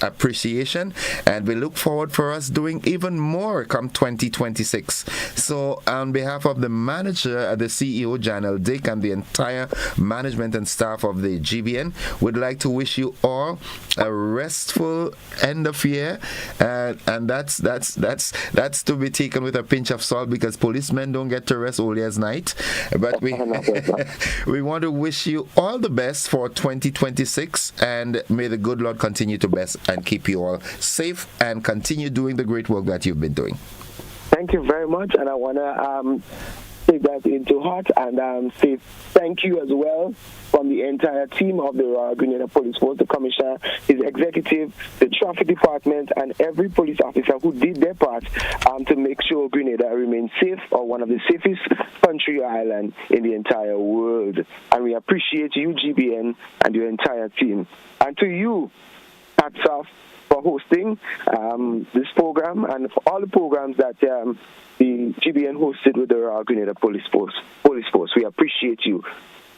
S1: appreciation, and we look forward for us doing even more come 2026. So on behalf of the manager, the CEO, Janelle Dick, and the entire management and staff of the GBN, would like to wish you all a restful end of year, and that's to be taken with a pinch of salt, because policemen don't get to rest all year's night. But we want to wish you all the best for 2026, and may the good Lord continue to bless and keep you all safe and continue doing the great work that you've been doing.
S6: Thank you very much, and I want to take that into heart and say thank you as well from the entire team of the Royal Grenada Police Force, the Commissioner, his executive, the traffic department, and every police officer who did their part to make sure Grenada remains safe, or one of the safest country or island in the entire world. And we appreciate you, GBN, and your entire team. And to you, hats off for hosting this program and for all the programs that the GBN hosted with the Royal Grenada Police Force. We appreciate you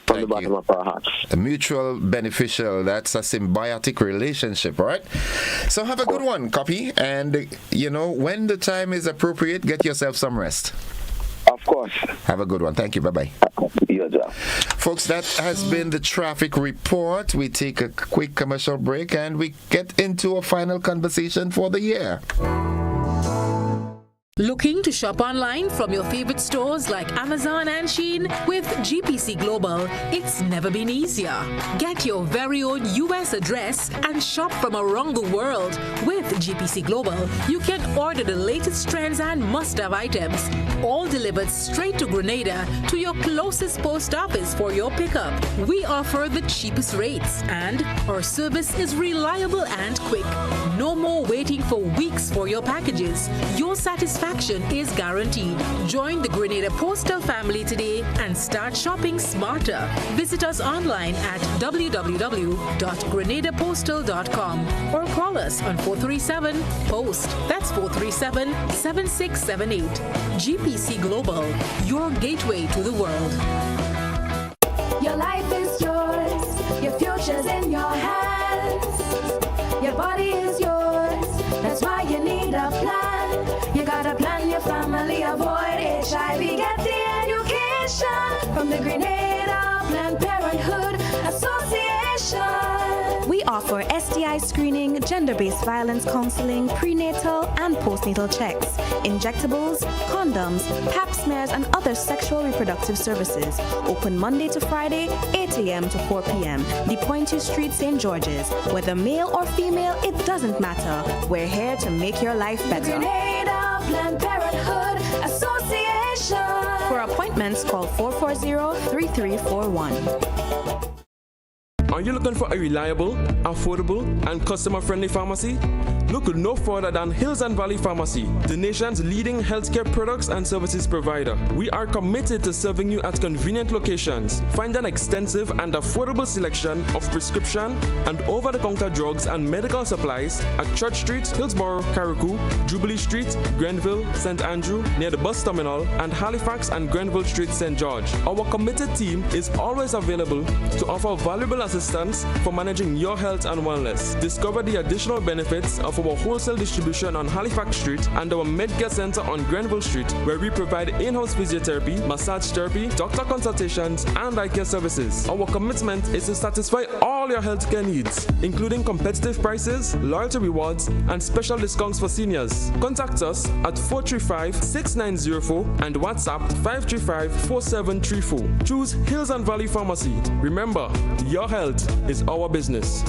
S6: from the bottom of our hearts.
S1: A mutual beneficial, that's a symbiotic relationship, right? So have a good one, Copy, and when the time is appropriate, get yourself some rest.
S6: Of course.
S1: Have a good one. Thank you. Bye-bye. Folks, that has been the traffic report. We take a quick commercial break and we get into a final conversation for the year.
S2: Looking to shop online from your favorite stores like Amazon and Shein? With GPC Global, it's never been easier. Get your very own US address and shop from around the world. With GPC Global, you can order the latest trends and must-have items, all delivered straight to Grenada to your closest post office for your pickup. We offer the cheapest rates and our service is reliable and quick. No more waiting for weeks for your packages. Your satisfaction is guaranteed. Join the Grenada Postal family today and start shopping smarter. Visit us online at www.grenadapostal.com or call us on 437-POST. That's 437-7678. GPC Global, your gateway to the world.
S7: Your life is yours. Your future's in your hands. Your body is yours. That's why you need a plan. You gotta plan your family, avoid HIV, get the education from the Grenada Planned Parenthood Association.
S8: We offer STI screening, gender-based violence counseling, prenatal and postnatal checks, injectables, condoms, pap smears, and other sexual reproductive services. Open Monday to Friday, 8 a.m. to 4 p.m. The Pointe Street, St. George's. Whether male or female, it doesn't matter. We're here to make your life better.
S7: Grenada Planned Parenthood Association.
S8: For appointments, call 440-3341.
S9: Are you looking for a reliable, affordable, and customer-friendly pharmacy? Look no further than Hills and Valley Pharmacy, the nation's leading healthcare products and services provider. We are committed to serving you at convenient locations. Find an extensive and affordable selection of prescription and over-the-counter drugs and medical supplies at Church Street, Hillsborough, Carriacou, Jubilee Street, Grenville, St. Andrew, near the bus terminal, and Halifax and Grenville Street, St. George. Our committed team is always available to offer valuable assistance for managing your health and wellness. Discover the additional benefits of our wholesale distribution on Halifax Street and our Medcare Center on Grenville Street, where we provide in-house physiotherapy, massage therapy, doctor consultations, and eye care services. Our commitment is to satisfy all your healthcare needs, including competitive prices, loyalty rewards, and special discounts for seniors. Contact us at 435-6904 and WhatsApp 535-4734. Choose Hills and Valley Pharmacy. Remember, your health is our business.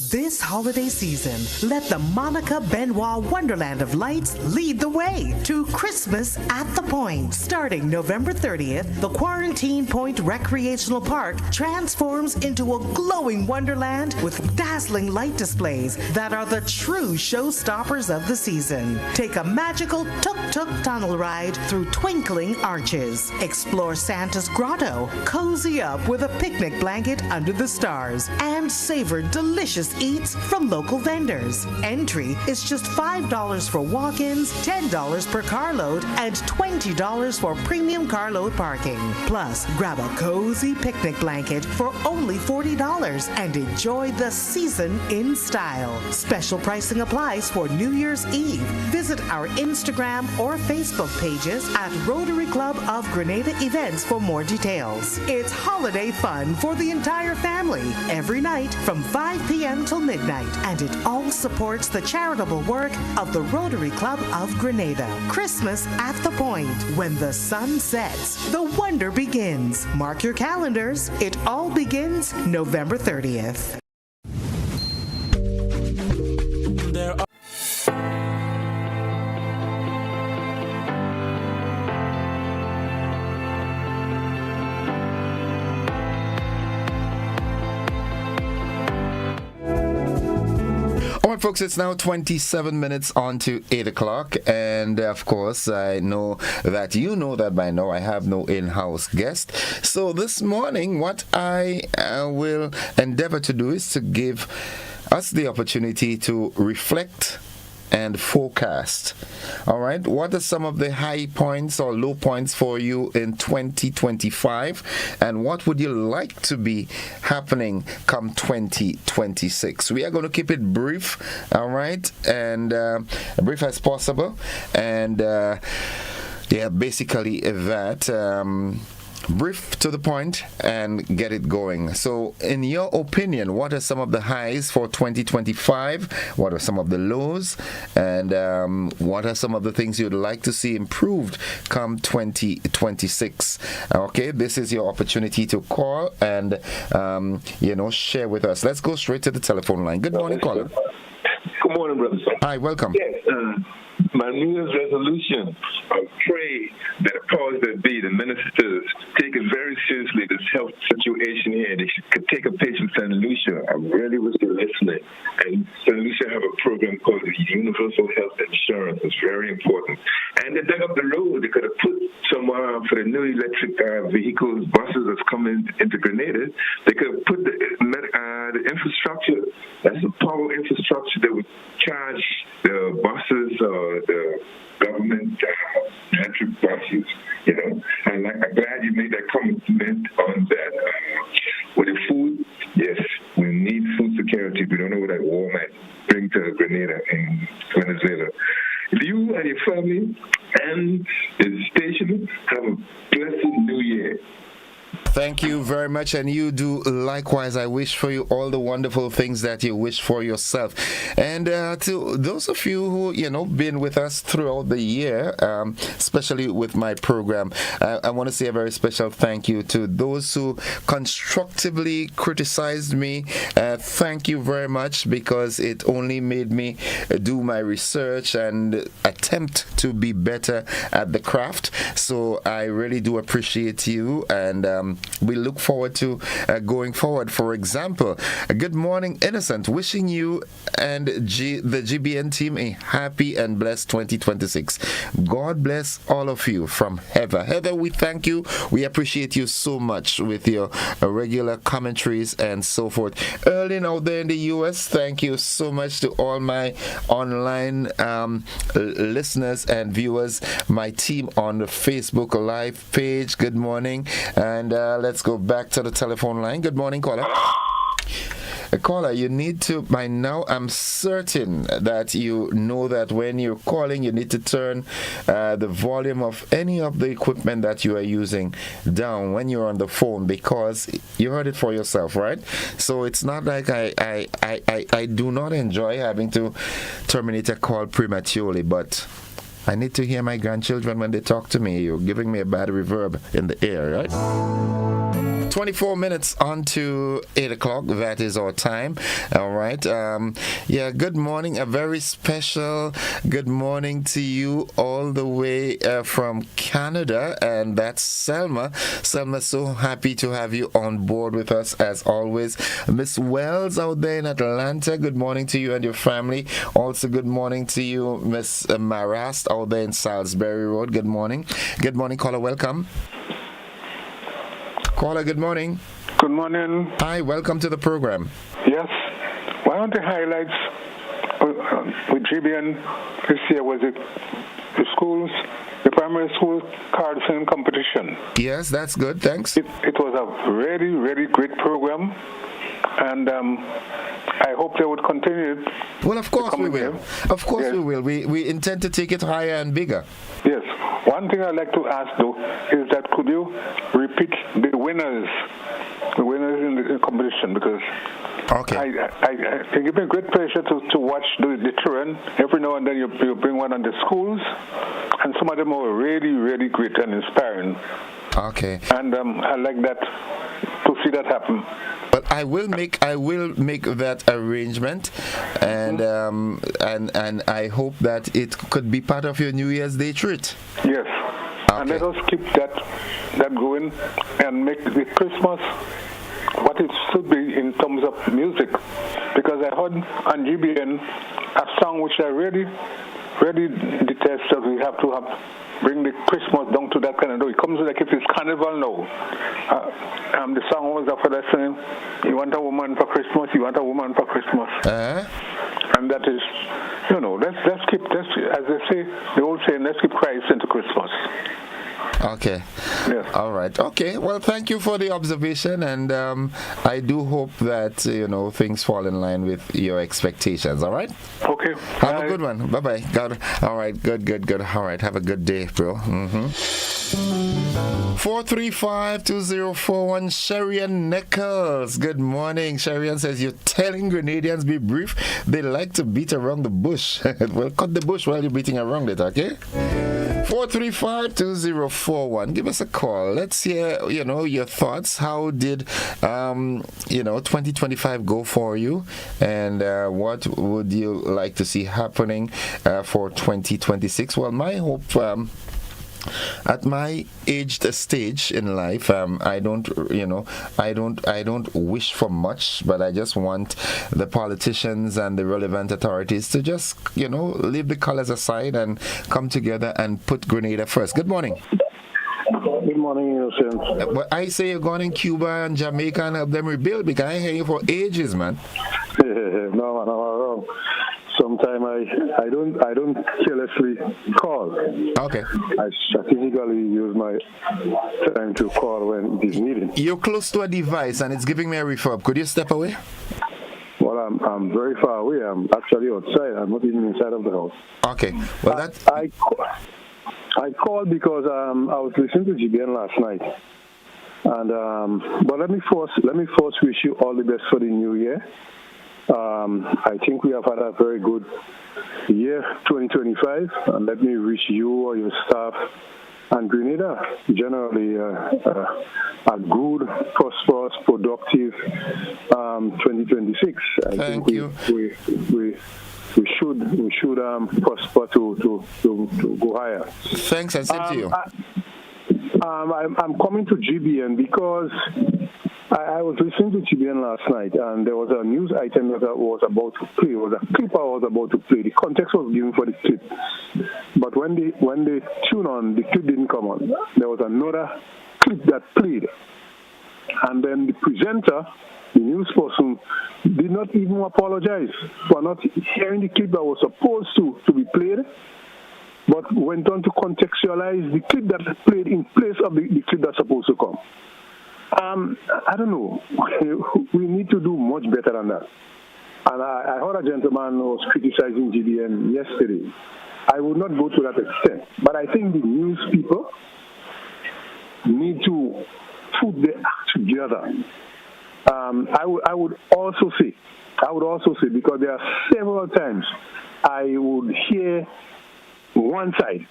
S24: This holiday season, let the Monica Benoit Wonderland of Lights lead the way to Christmas at the Point. Starting November 30th, the Quarantine Point Recreational Park transforms into a glowing wonderland with dazzling light displays that are the true showstoppers of the season. Take a magical tuk-tuk tunnel ride through twinkling arches. Explore Santa's grotto, cozy up with a picnic blanket under the stars, and savor delicious eats from local vendors. Entry is just $5 for walk-ins, $10 per carload, and $20 for premium carload parking. Plus, grab a cozy picnic blanket for only $40 and enjoy the season in style. Special pricing applies for New Year's Eve. Visit our Instagram or Facebook pages at Rotary Club of Grenada Events for more details. It's holiday fun for the entire family every night from 5 p.m. till midnight, and it all supports the charitable work of the Rotary Club of Grenada. Christmas at the Point. When the sun sets, the wonder begins. Mark your calendars. It all begins November 30th.
S1: All right, folks, it's now 27 minutes on to 8 o'clock. And of course, I know that you know that by now I have no in-house guest. So this morning, what I will endeavor to do is to give us the opportunity to reflect and forecast. All right, what are some of the high points or low points for you in 2025, and what would you like to be happening come 2026? We are going to keep it brief, all right, and brief as possible, and yeah, basically that. brief to the point and get it going. So, in your opinion, what are some of the highs for 2025? What are some of the lows? And what are some of the things you'd like to see improved come 2026? Okay, this is your opportunity to call and, share with us. Let's go straight to the telephone line. Good morning, caller.
S10: Good morning, brother.
S1: Hi, welcome.
S10: Yes, my New Year's resolution, I pray that the powers that be, the ministers, take it very seriously, this health situation here. They could take a page from St. Lucia. I really was listening. And St. Lucia have a program called the Universal Health Insurance. It's very important. And they dug up the road. They could have put some for the new electric vehicles, buses that's coming into Grenada. They could have put the infrastructure, that's the power infrastructure that would charge the buses, the government electric buses, And I'm glad you made that comment on that. With the food, yes, we need food security. We don't know what that war might bring to Grenada and Venezuela. You and your family and the station have a blessed new year.
S1: Thank you very much, and you do likewise. I wish for you all the wonderful things that you wish for yourself. And to those of you who, been with us throughout the year, especially with my program, I want to say a very special thank you to those who constructively criticized me. Thank you very much, because it only made me do my research and attempt to be better at the craft. So I really do appreciate you, and we look forward to going forward. For example, good morning, Innocent. Wishing you and the GBN team a happy and blessed 2026. God bless all of you from Heather. Heather, we thank you. We appreciate you so much with your regular commentaries and so forth. Erling out there in the U.S., thank you so much to all my online listeners and viewers, my team on the Facebook Live page. Good morning. And let's go back to the telephone line. Good morning, caller. Caller, you need to, by now, I'm certain that you know that when you're calling, you need to turn the volume of any of the equipment that you are using down when you're on the phone, because you heard it for yourself, right? So it's not like I do not enjoy having to terminate a call prematurely, but I need to hear my grandchildren when they talk to me. You're giving me a bad reverb in the ear, right? 24 minutes on to 8 o'clock. That is our time. All right. Good morning. A very special good morning to you all the way from Canada. And that's Selma. Selma, so happy to have you on board with us as always. Miss Wells out there in Atlanta, good morning to you and your family. Also, good morning to you, Miss Marast out there in Salisbury Road. Good morning. Good morning, caller. Welcome. Caller, good morning.
S11: Good morning.
S1: Hi, welcome to the program.
S11: Yes. One of the highlights with GBN this year was the schools, the primary school card singing competition.
S1: Yes, that's good. Thanks.
S11: It was a really, really great program, and I hope they would continue it.
S1: Well, of course we will. Of course we will. We intend to take it higher and bigger.
S11: Yes. One thing I'd like to ask, though, is that could you repeat the winners in the competition? Because it gives me great pleasure to watch the children. Every now and then you bring one on the schools, and some of them are really, really great and inspiring.
S1: Okay.
S11: And I like that, to see that happen.
S1: But I will make that arrangement, and I hope that it could be part of your New Year's Day treat.
S11: Yes. Okay. And let us keep that going and make the Christmas what it should be in terms of music. Because I heard on GBN a song which I really, really detest, that we have to bring the Christmas down to that kind of. It comes like if it's carnival now. The song was after that saying, "You want a woman for Christmas, you want a woman for Christmas." And that is, let's keep, as they say, the old saying, let's keep Christ into Christmas.
S1: Okay.
S11: Yes.
S1: All right. Okay. Well, thank you for the observation, and I do hope that things fall in line with your expectations. All right.
S11: Okay.
S1: Have a good one. Bye bye. All right. Good. All right. Have a good day, bro. 435-2041, Sherian Nichols. Good morning. Sherian says, you're telling Grenadians be brief. They like to beat around the bush. Well, cut the bush while you're beating around it, okay? 435-2041. Give us a call. Let's hear, your thoughts. How did, 2025 go for you? And what would you like to see happening for 2026? Well, my hope... at my aged stage in life, I don't wish for much, but I just want the politicians and the relevant authorities to just, leave the colors aside and come together and put Grenada first. Good morning.
S12: Good morning, Innocent.
S1: But I say you're going in Cuba and Jamaica and help them rebuild, because I hear you for ages, man.
S12: No. Sometimes I don't carelessly call.
S1: Okay.
S12: I strategically use my time to call when it is needed.
S1: You're close to a device and it's giving me a refurb. Could you step away?
S12: Well, I'm very far away. I'm actually outside. I'm not even inside of the house.
S1: Okay. Well,
S12: I called because I was listening to GBN last night, and but let me first wish you all the best for the new year. I think we have had a very good year, 2025, and let me wish you or your staff and Grenada generally a good, prosperous, productive 2026.
S1: Thank you.
S12: We should prosper to go higher.
S1: Thanks, and same to you.
S12: I'm coming to GBN because I was listening to GBN last night, and there was a news item that I was about to play. It was a clip I was about to play. The context was given for the clip, but when they tune on, the clip didn't come on. There was another clip that played, and then the presenter, the news person, did not even apologize for not hearing the clip that was supposed to be played, but went on to contextualize the clip that played in place of the clip that's supposed to come. I don't know. We need to do much better than that. And I heard a gentleman who was criticizing GBN yesterday. I would not go to that extent, but I think the news people need to put the act together. I would also say, because there are several times I would hear one side,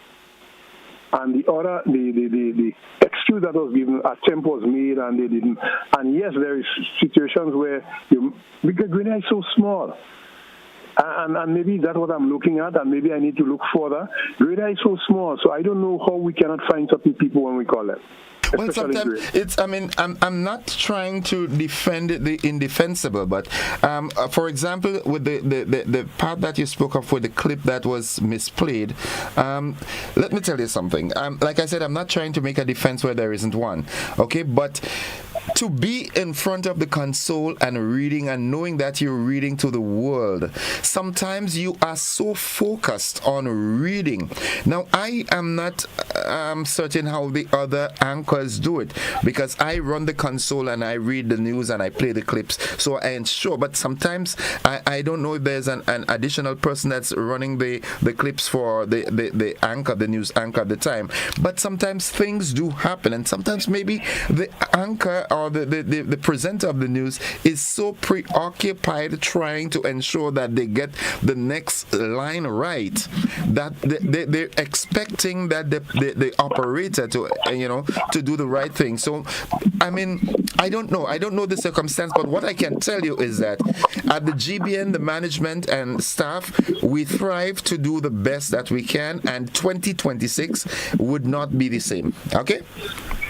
S12: and the other, the excuse that was given, attempt was made, and they didn't. And yes, there is situations where because Grenada is so small, and maybe that's what I'm looking at, and maybe I need to look further. Grenada is so small, so I don't know how we cannot find certain people when we call them.
S1: Well, sometimes I'm not trying to defend the indefensible, but for example, with the part that you spoke of with the clip that was misplayed, let me tell you something. Like I said, I'm not trying to make a defense where there isn't one, okay? But to be in front of the console and reading and knowing that you're reading to the world, sometimes you are so focused on reading. Now, I am not certain how the other anchors do it, because I run the console and I read the news and I play the clips, so I ensure. But sometimes I don't know if there's an additional person that's running the clips for the anchor, the news anchor at the time. But sometimes things do happen, and sometimes maybe the anchor or the presenter of the news is so preoccupied trying to ensure that they get the next line right that they're expecting that the operator to do the right thing. So I mean, I don't know the circumstance, but what I can tell you is that at the GBN, the management and staff, we thrive to do the best that we can, and 2026 would not be the same. Okay?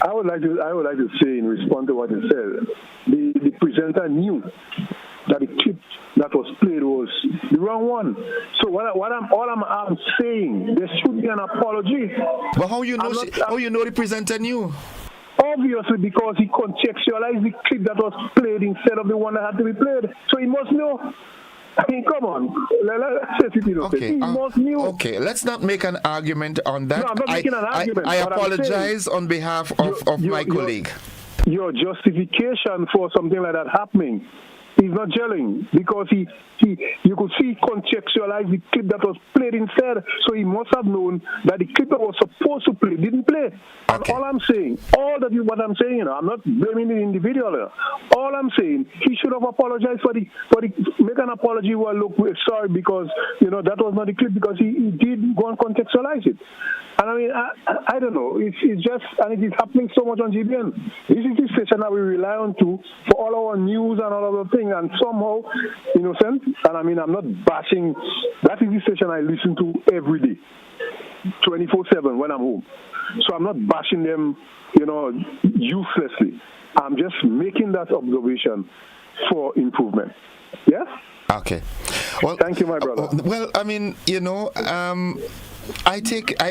S12: I would like to say, in response to what you said, the presenter knew that the clip that was played was the wrong one. So all I'm saying, there should be an apology.
S1: But how you know the presenter knew?
S12: Obviously, because he contextualized the clip that was played instead of the one that had to be played. So he must know. I mean, come on.
S1: Okay, let's not make an argument on that.
S12: No, I'm not making an argument.
S1: I apologize on behalf of my colleague.
S12: Your justification for something like that happening He's not gelling because you could see contextualize the clip that was played instead. So he must have known that the clip that was supposed to play didn't play. And all I'm saying, what I'm saying, I'm not blaming the individual. All I'm saying, he should have apologized for the make an apology. Well, look, we're sorry because that was not the clip because he did go and contextualize it. And I mean, I don't know. It's just, and it is happening so much on GBN. This is the station that we rely on to for all our news and all of the things, and somehow, innocent. And I mean, I'm not bashing. That is the station I listen to every day, 24/7 when I'm home. So I'm not bashing them, uselessly. I'm just making that observation for improvement. Yes?
S1: Okay. Well,
S12: thank you, my brother.
S1: Well, I mean,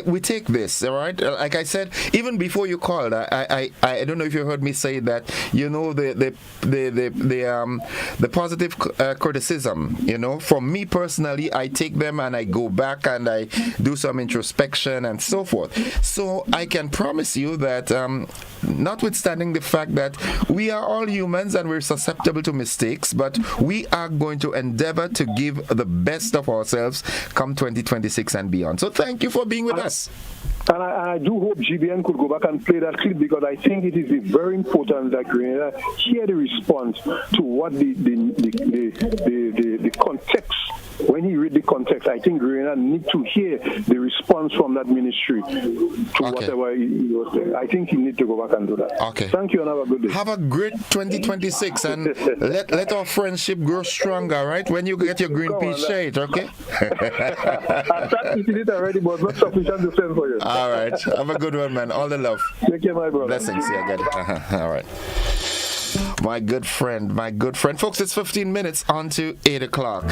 S1: we take this, all right. Like I said, even before you called, I don't know if you heard me say that. The positive criticism. For me personally, I take them and I go back and I do some introspection and so forth. So I can promise you that, notwithstanding the fact that we are all humans and we're susceptible to mistakes, but we are going to endeavor to give the best of ourselves come 2026 and beyond. So thank you for being with us.
S12: And I do hope GBN could go back and play that clip because I think it is very important that Grenada hear the response to what the context. When he read the context, I think Grenada need to hear the response from that ministry to whatever he was there. I think he need to go back and do that.
S1: Okay.
S12: Thank you and have a good day.
S1: Have a great 2026 and let our friendship grow stronger, right? When you get your green pea shade, okay?
S12: I started eating it already, but not sufficient to send for you.
S1: All right. Have a good one, man. All the love.
S12: Take care, my brother.
S1: Blessings. Yeah, I got it. All right. My good friend. Folks, it's 15 minutes on to 8 o'clock.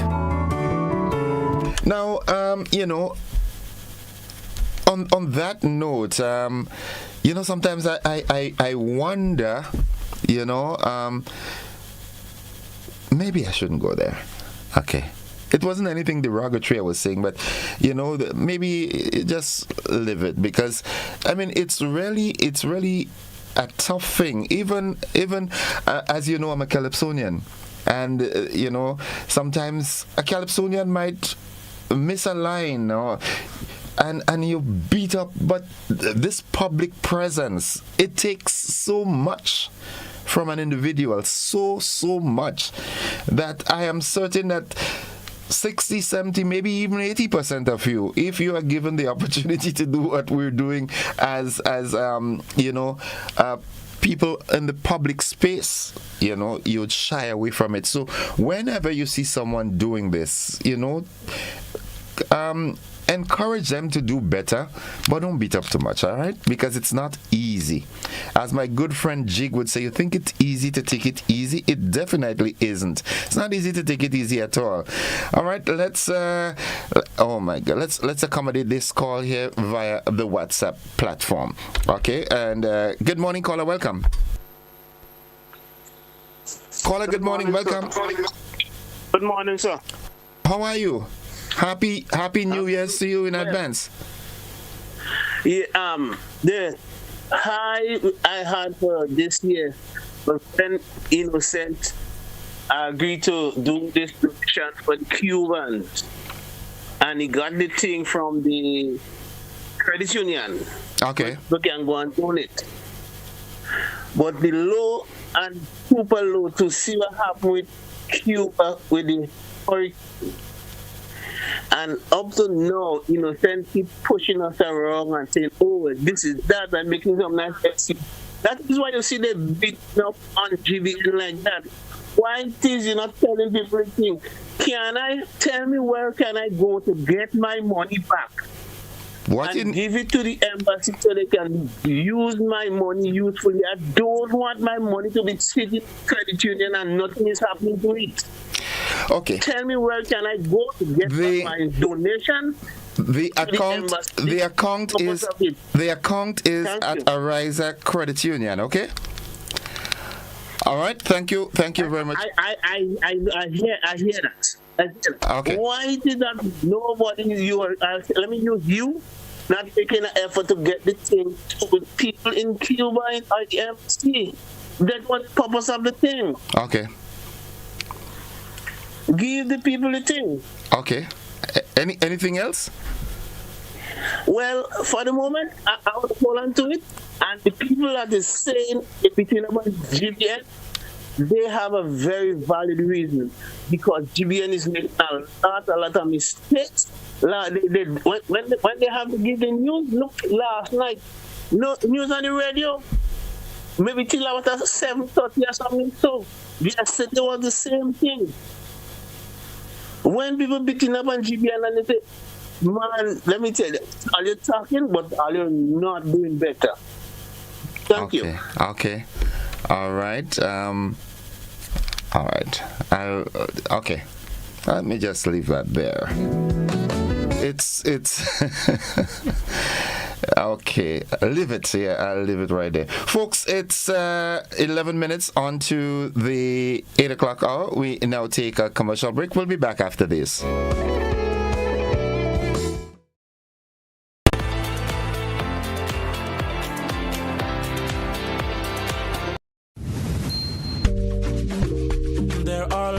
S1: Now, on that note, sometimes I wonder, maybe I shouldn't go there. Okay. It wasn't anything derogatory I was saying, but, maybe just live it because, I mean, it's really a tough thing. Even as you know, I'm a Calypsonian. And, sometimes a Calypsonian might miss a line and you beat up, but this public presence, it takes so much from an individual, so much that I am certain that 60, 70, maybe even 80% of you, if you are given the opportunity to do what we're doing as people in the public space, you'd shy away from it. So whenever you see someone doing this, encourage them to do better, but don't beat up too much, all right? Because it's not easy. As my good friend Jig would say, you think it's easy to take it easy? It definitely isn't. It's not easy to take it easy at all. All right, let's accommodate this call here via the WhatsApp platform. Okay, and good morning, caller, welcome. Caller, good morning, welcome.
S13: Good morning, sir.
S1: How are you? Happy New Year's to you in advance.
S13: Yeah, the high I had for this year was when Innocent agreed to do this donation for the Cubans, and he got the thing from the credit union.
S1: Okay.
S13: We can go and donate. But the low and super low to see what happened with Cuba with the hurricane. And up to now, Innocent keep pushing us around and saying, oh, this is that, and making some nice excuse. That is why you see them beating up on GBN like that. Why it is you're not telling people things? Tell me where can I go to get my money back? Give it to the embassy so they can use my money usefully. I don't want my money to be sitting in credit union and nothing is happening to it.
S1: Okay.
S13: Tell me where can I go to get my donation?
S1: The account is at Ariza Credit Union. Okay. All right. Thank you very much.
S13: I hear that.
S1: Okay.
S13: Why did that nobody let me use you not taking an effort to get the thing to people in Cuba and IMC? That's what the purpose of the thing.
S1: Okay.
S13: give the people the thing.
S1: Okay. Anything else?
S13: Well, for the moment, I want to hold on to it. And the people that is saying in between about GBN, they have a very valid reason, because GBN is making a lot of mistakes. When they have to give the news, look, last night, no news on the radio, maybe till about 7:30 or something. So yesterday was the same thing. When people beating up on GBN and they say, man, let me tell you, are you talking, but are you not doing better? Thank you.
S1: Okay. All right. All right. Okay. Let me just leave that there. It's okay. Leave it. Yeah, I'll leave it right there, folks. It's 11 minutes on to the 8 o'clock hour. We now take a commercial break. We'll be back after this.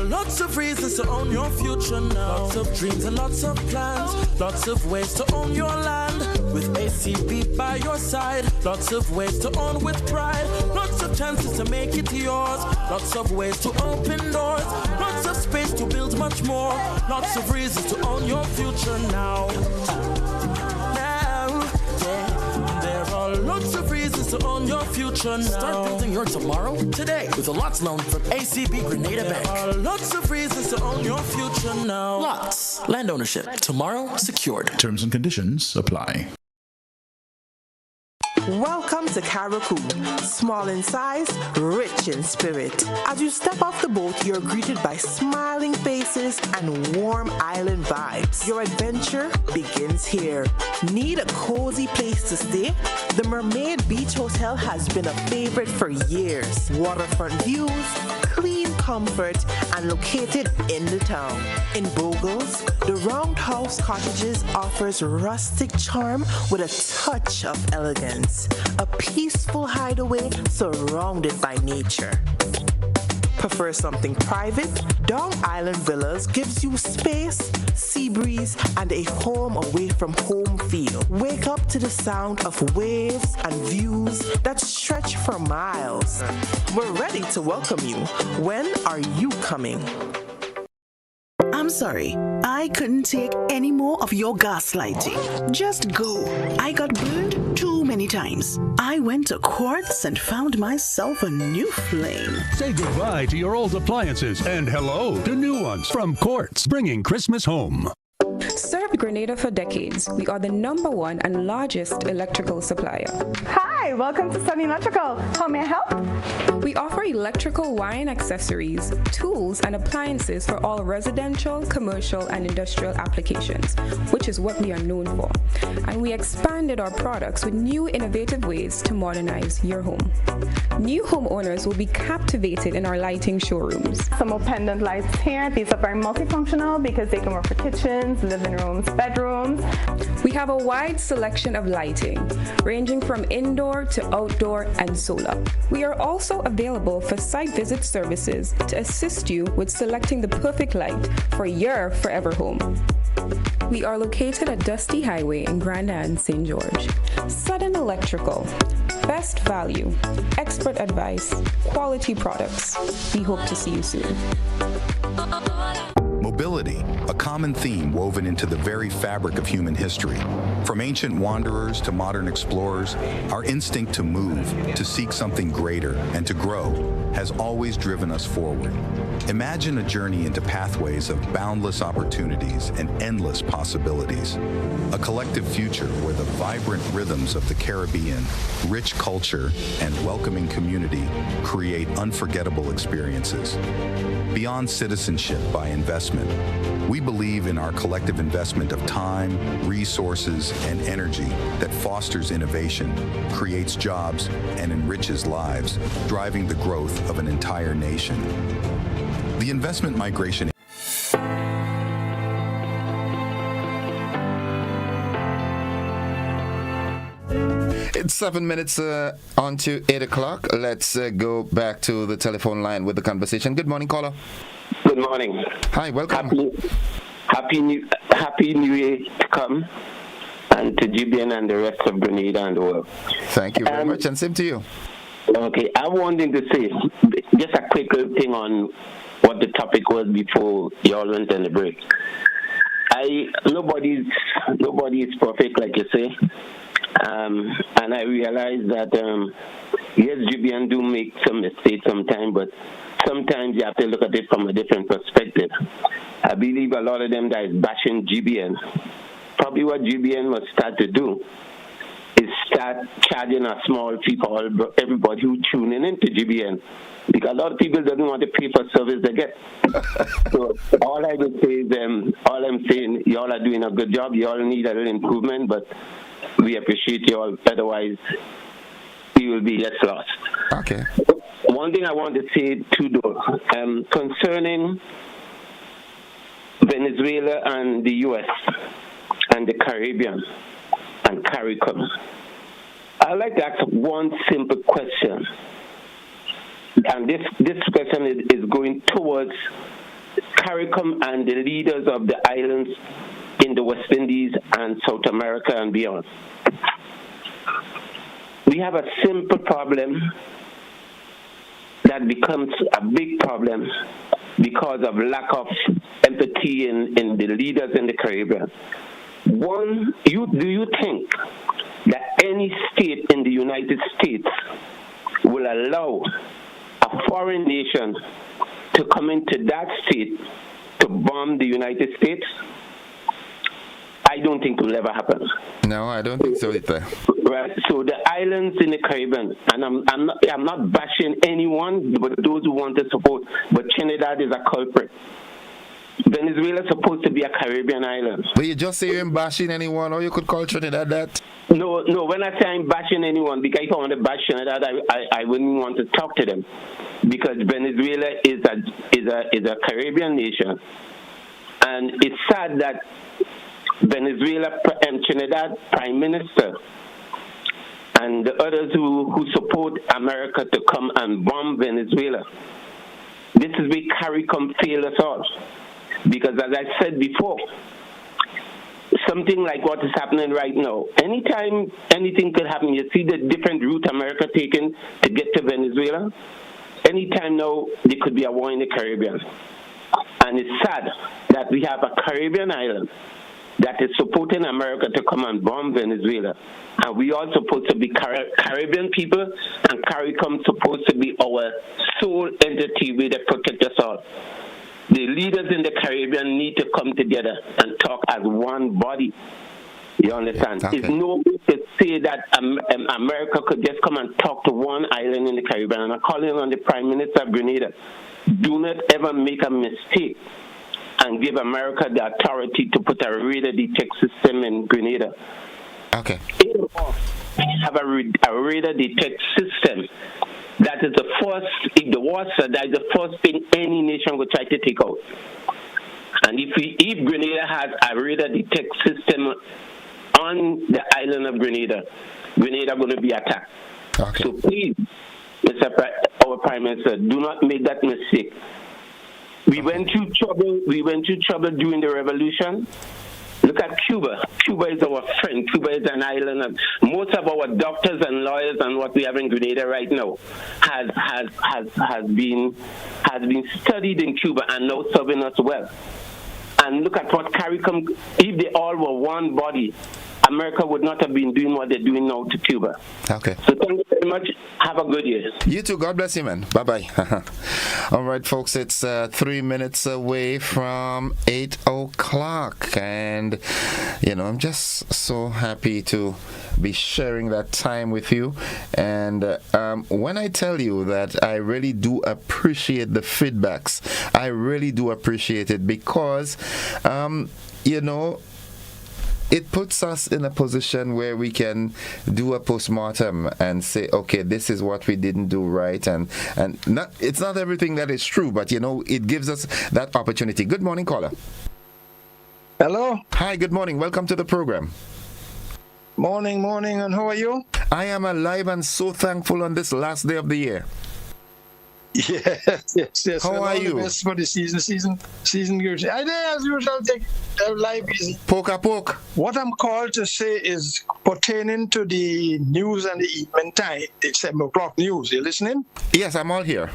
S16: Lots of reasons to own your future now. Lots of dreams and lots of plans. Lots of ways to own your land. With ACB by your side. Lots of ways to own with pride. Lots of chances to make it yours. Lots of ways to open doors. Lots of space to build much more. Lots of reasons to own your future now. There are lots of reasons to own your future now.
S14: Start building your tomorrow today with a Lots loan from ACB Grenada Bank.
S16: There are lots of reasons to own your future now.
S14: Lots. Land ownership. Tomorrow secured.
S15: Terms and conditions apply.
S17: Welcome to Caracou. Small in size, rich in spirit. As you step off the boat, you're greeted by smiling faces and warm island vibes. Your adventure begins here. Need a cozy place to stay? The Mermaid Beach Hotel has been a favorite for years. Waterfront views, clean comfort, and located in the town. In Bogles, the Roundhouse Cottages offers rustic charm with a touch of elegance. A peaceful hideaway surrounded by nature. Prefer something private? Dong Island Villas gives you space, sea breeze, and a home away from home feel. Wake up to the sound of waves and views that stretch for miles. We're ready to welcome you. When are you coming?
S3: I'm sorry, I couldn't take any more of your gaslighting. Just go. I got burned too many times. I went to Quartz and found myself a new flame.
S4: Say goodbye to your old appliances and hello to new ones from Quartz, bringing Christmas home.
S20: Served Grenada for decades, we are the #1 and largest electrical supplier.
S21: Hi, welcome to Sunny Electrical. How may I help?
S20: We offer electrical wire accessories, tools, and appliances for all residential, commercial, and industrial applications, which is what we are known for. And we expanded our products with new innovative ways to modernize your home. New homeowners will be captivated in our lighting showrooms.
S21: Some more pendant lights here. These are very multifunctional because they can work for kitchens, living rooms, bedrooms.
S20: We have a wide selection of lighting, ranging from indoor to outdoor and solar. We are also available for site visit services to assist you with selecting the perfect light for your forever home. We are located at Dusty Highway in Grenada, St. George. Sudden Electrical. Best value, expert advice, quality products. We hope to see you soon.
S18: Mobility, a common theme woven into the very fabric of human history. From ancient wanderers to modern explorers, our instinct to move, to seek something greater, and to grow has always driven us forward. Imagine a journey into pathways of boundless opportunities and endless possibilities. A collective future where the vibrant rhythms of the Caribbean, rich culture, and welcoming community create unforgettable experiences. Beyond citizenship by investment, we believe in our collective investment of time, resources, and energy that fosters innovation, creates jobs, and enriches lives, driving the growth of an entire nation. The investment migration.
S1: It's 7 minutes on to 8 o'clock. Let's go back to the telephone line with the conversation. Good morning, caller.
S6: Good
S5: Good morning.
S1: Hi, welcome.
S5: Happy New Year to come, and to GBN and the rest of Grenada and the world.
S1: Thank you very much, and same to you.
S5: Okay, I wanted to say just a quick thing on what the topic was before y'all went on the break. Nobody is perfect, like you say, and I realize that yes, GBN do make some mistakes sometimes, but sometimes you have to look at it from a different perspective. I believe a lot of them that is bashing GBN, probably what GBN must start to do is start charging a small fee for everybody who tuning into GBN, because a lot of people don't want to pay for service they get. So all I would say is, all I'm saying, y'all are doing a good job. Y'all need a little improvement, but we appreciate y'all. Otherwise, we will be less lost.
S1: Okay.
S5: One thing I want to say too, though, concerning Venezuela and the U.S. and the Caribbean and CARICOM, I'd like to ask one simple question. And this question is going towards CARICOM and the leaders of the islands in the West Indies and South America and beyond. We have a simple problem that becomes a big problem because of lack of empathy in the leaders in the Caribbean. One, do you think that any state in the United States will allow a foreign nation to come into that state to bomb the United States? I don't think it will ever happen.
S1: No, I don't think so either.
S5: Right. So the islands in the Caribbean, and I'm not bashing anyone, but those who want to support. But Trinidad is a culprit. Venezuela is supposed to be a Caribbean island.
S1: But you just say you're bashing anyone, or you could call Trinidad that?
S5: No. When I say I'm bashing anyone, because if I want to bash Trinidad, I wouldn't want to talk to them, because Venezuela is a Caribbean nation, and it's sad that Venezuela and Trinidad Prime Minister and the others who support America to come and bomb Venezuela. This is where CARICOM failed us all. Because as I said before, something like what is happening right now, anytime anything could happen, you see the different route America taking to get to Venezuela. Anytime now, there could be a war in the Caribbean. And it's sad that we have a Caribbean island that is supporting America to come and bomb Venezuela. And we all supposed to be Caribbean people, and CARICOM supposed to be our sole entity where they protect us all. The leaders in the Caribbean need to come together and talk as one body. You understand?
S1: Okay.
S5: It's no way to say that America could just come and talk to one island in the Caribbean. And I'm calling on the Prime Minister of Grenada. Do not ever make a mistake and give America the authority to put a radar detect system in Grenada.
S1: Okay.
S5: When you have a radar detect system, that is the first, if the war starts, that is the first thing any nation will try to take out. And if Grenada has a radar detect system on the island of Grenada going to be attacked.
S1: Okay.
S5: So please, our Prime Minister, do not make that mistake. We went through trouble during the revolution. Look at Cuba. Cuba is our friend. Cuba is an island. Most of our doctors and lawyers and what we have in Grenada right now has been studied in Cuba and now serving us well. And look at what CARICOM. If they all were one body, America would not have been doing what they're doing now to Cuba.
S1: Okay.
S5: So thank you very much. Have a good year.
S1: You too. God bless you, man. Bye-bye. All right, folks, it's 3 minutes away from 8 o'clock. And, I'm just so happy to be sharing that time with you. And when I tell you that I really do appreciate the feedbacks, I really do appreciate it because, it puts us in a position where we can do a postmortem and say, okay, this is what we didn't do right, and it's not everything that is true, but it gives us that opportunity. Good morning, caller.
S19: Hello.
S1: Hi, good morning. Welcome to the program.
S19: Morning, and how are you?
S1: I am alive and so thankful on this last day of the year.
S19: Yes.
S1: How are you?
S19: The best for the season good. I did, as usual, take life easy.
S1: Poke.
S19: What I'm called to say is pertaining to the news and the evening time. It's 7 o'clock news. You listening?
S1: Yes, I'm all here.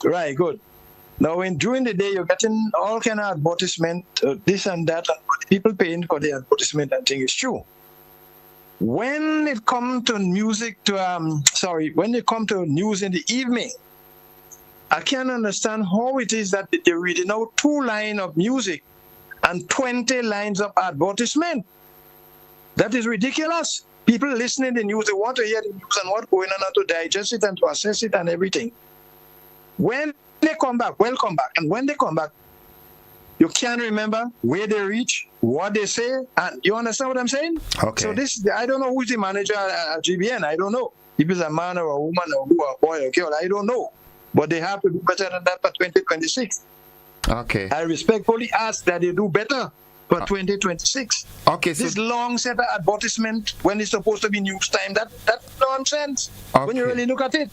S19: Right, good. Now, during the day, you're getting all kind of advertisement, this and that, and people paying for the advertisement. I think it's true. When it comes to when it comes to news in the evening, I can't understand how it is that they're reading out 2 lines of music and 20 lines of advertisement. That is ridiculous. People listening to the news, they want to hear the news and what's going on and to digest it and to assess it and everything. When they come back, welcome back. And when they come back, you can't remember where they reach, what they say, and you understand what I'm saying?
S1: Okay.
S19: So this, I don't know who's the manager at GBN. I don't know. If it's a man or a woman or a boy or girl, I don't know. But they have to do better than that for 2026.
S1: Okay.
S19: I respectfully ask that they do better for 2026.
S1: Okay. So
S19: this long set of advertisement when it's supposed to be news time, that's nonsense.
S1: Okay.
S19: When you really look at it.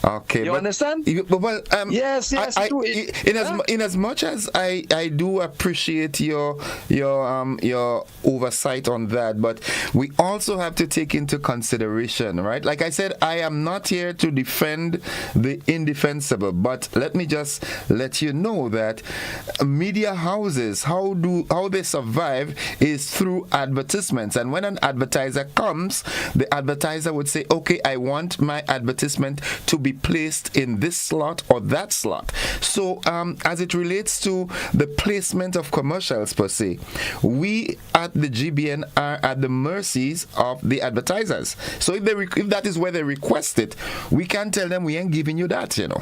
S1: Okay,
S19: you understand?
S1: Well,
S19: yes.
S1: In as much as I do appreciate your oversight on that, but we also have to take into consideration, right? Like I said, I am not here to defend the indefensible, but let me just let you know that media houses, how they survive is through advertisements, and when an advertiser comes, the advertiser would say, okay, I want my advertisement to be placed in this slot or that slot. So as it relates to the placement of commercials per se, we at the GBN are at the mercies of the advertisers. So if that is where they request it, we can tell them we ain't giving you that, you know.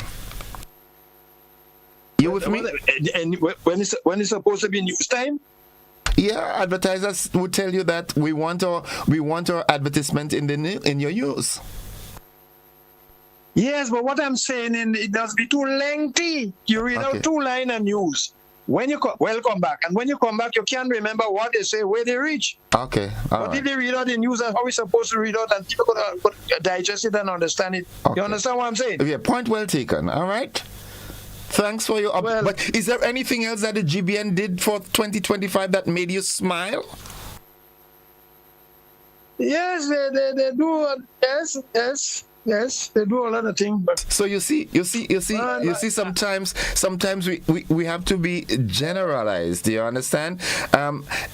S1: You with me?
S19: And when it's supposed to be news time?
S1: Yeah, advertisers would tell you that we want our advertisement in your news.
S19: Yes, but what I'm saying is it does be too lengthy. You read out 2 lines of news. When you welcome back, and when you come back, you can't remember what they say, where they reach.
S1: Okay,
S19: but if they read out the news and how we're supposed to read out, and people could digest it and understand it. Okay. You understand what I'm saying?
S1: Yeah, point well taken. All right. Thanks for your. But is there anything else that the GBN did for 2025 that made you smile?
S19: Yes, they do. Yes, they do a lot of things. But
S1: so you see. Sometimes we have to be generalized. Do you understand?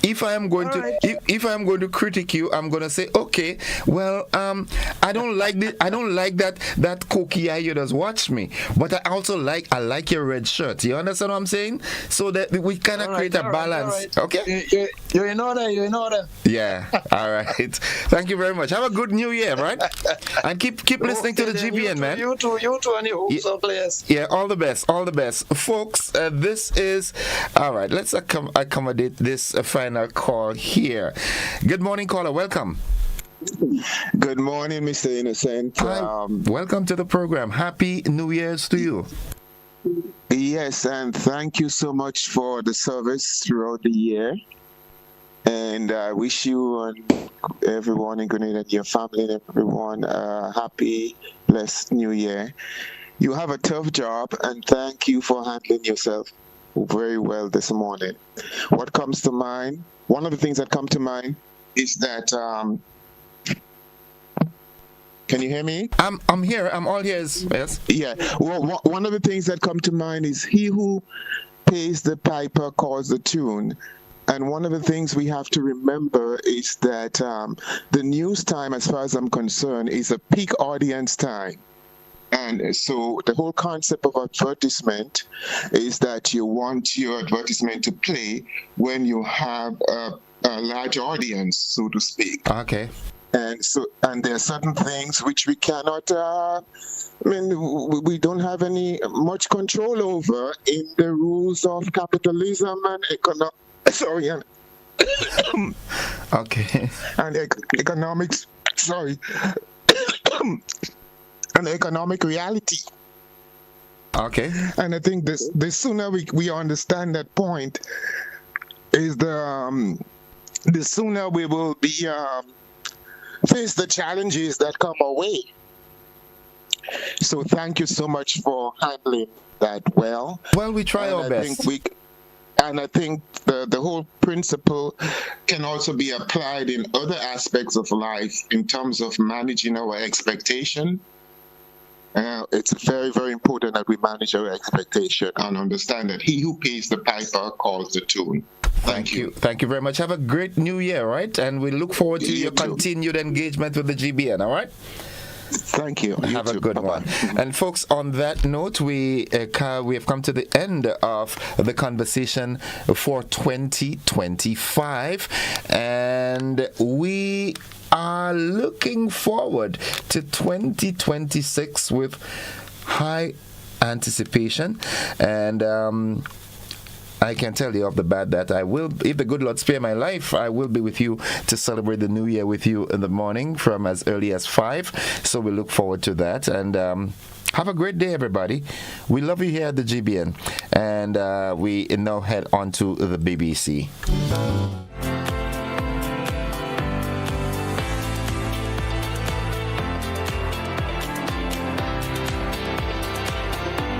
S1: If I am going to critique you, I'm going to say, okay, well, I don't like that cookie eye you just watch me, but I also like your red shirt. You understand what I'm saying? So that we kind of create a balance.
S19: Right.
S1: Okay.
S19: You're in order.
S1: Yeah. All right. Thank you very much. Have a good New Year, right? And keep listening to the GBN, man.
S19: You too, and your hopes of players.
S1: Yeah, all the best. Folks, this is... All right, let's accommodate this final call here. Good morning, caller. Welcome.
S2: Good morning, Mr. Innocent.
S1: Welcome to the program. Happy New Year's to you.
S2: Yes, and thank you so much for the service throughout the year. And I wish you and everyone in Grenada and your family and everyone a happy, blessed New Year. You have a tough job, and thank you for handling yourself very well this morning. What comes to mind? One of the things that come to mind is that. Can you hear me?
S1: I'm here. I'm all ears. Yes.
S2: Yeah. Well, one of the things that come to mind is he who pays the piper calls the tune. And one of the things we have to remember is that the news time, as far as I'm concerned, is a peak audience time. And so the whole concept of advertisement is that you want your advertisement to play when you have a large audience, so to speak.
S1: Okay.
S2: And there are certain things which we cannot, we don't have much control over in the rules of capitalism and
S1: okay.
S2: And economics, and economic reality.
S1: Okay.
S2: And I think the sooner we understand that point, is the sooner we will be face the challenges that come our way. So thank you so much for handling that well.
S1: Well, we try our best.
S2: And I think the whole principle can also be applied in other aspects of life in terms of managing our expectation. It's very, very important that we manage our expectation and understand that he who pays the piper calls the tune. Thank you.
S1: Thank you very much. Have a great new year, right? And we look forward to your continued engagement with the GBN, all right?
S2: Thank you.
S1: Have a good one. And folks, on that note, we have come to the end of the conversation for 2025, and we are looking forward to 2026 with high anticipation. And I can tell you off the bat that I will, if the good Lord spare my life, I will be with you to celebrate the new year with you in the morning from as early as 5. So we look forward to that. And have a great day, everybody. We love you here at the GBN. And we now head on to the BBC.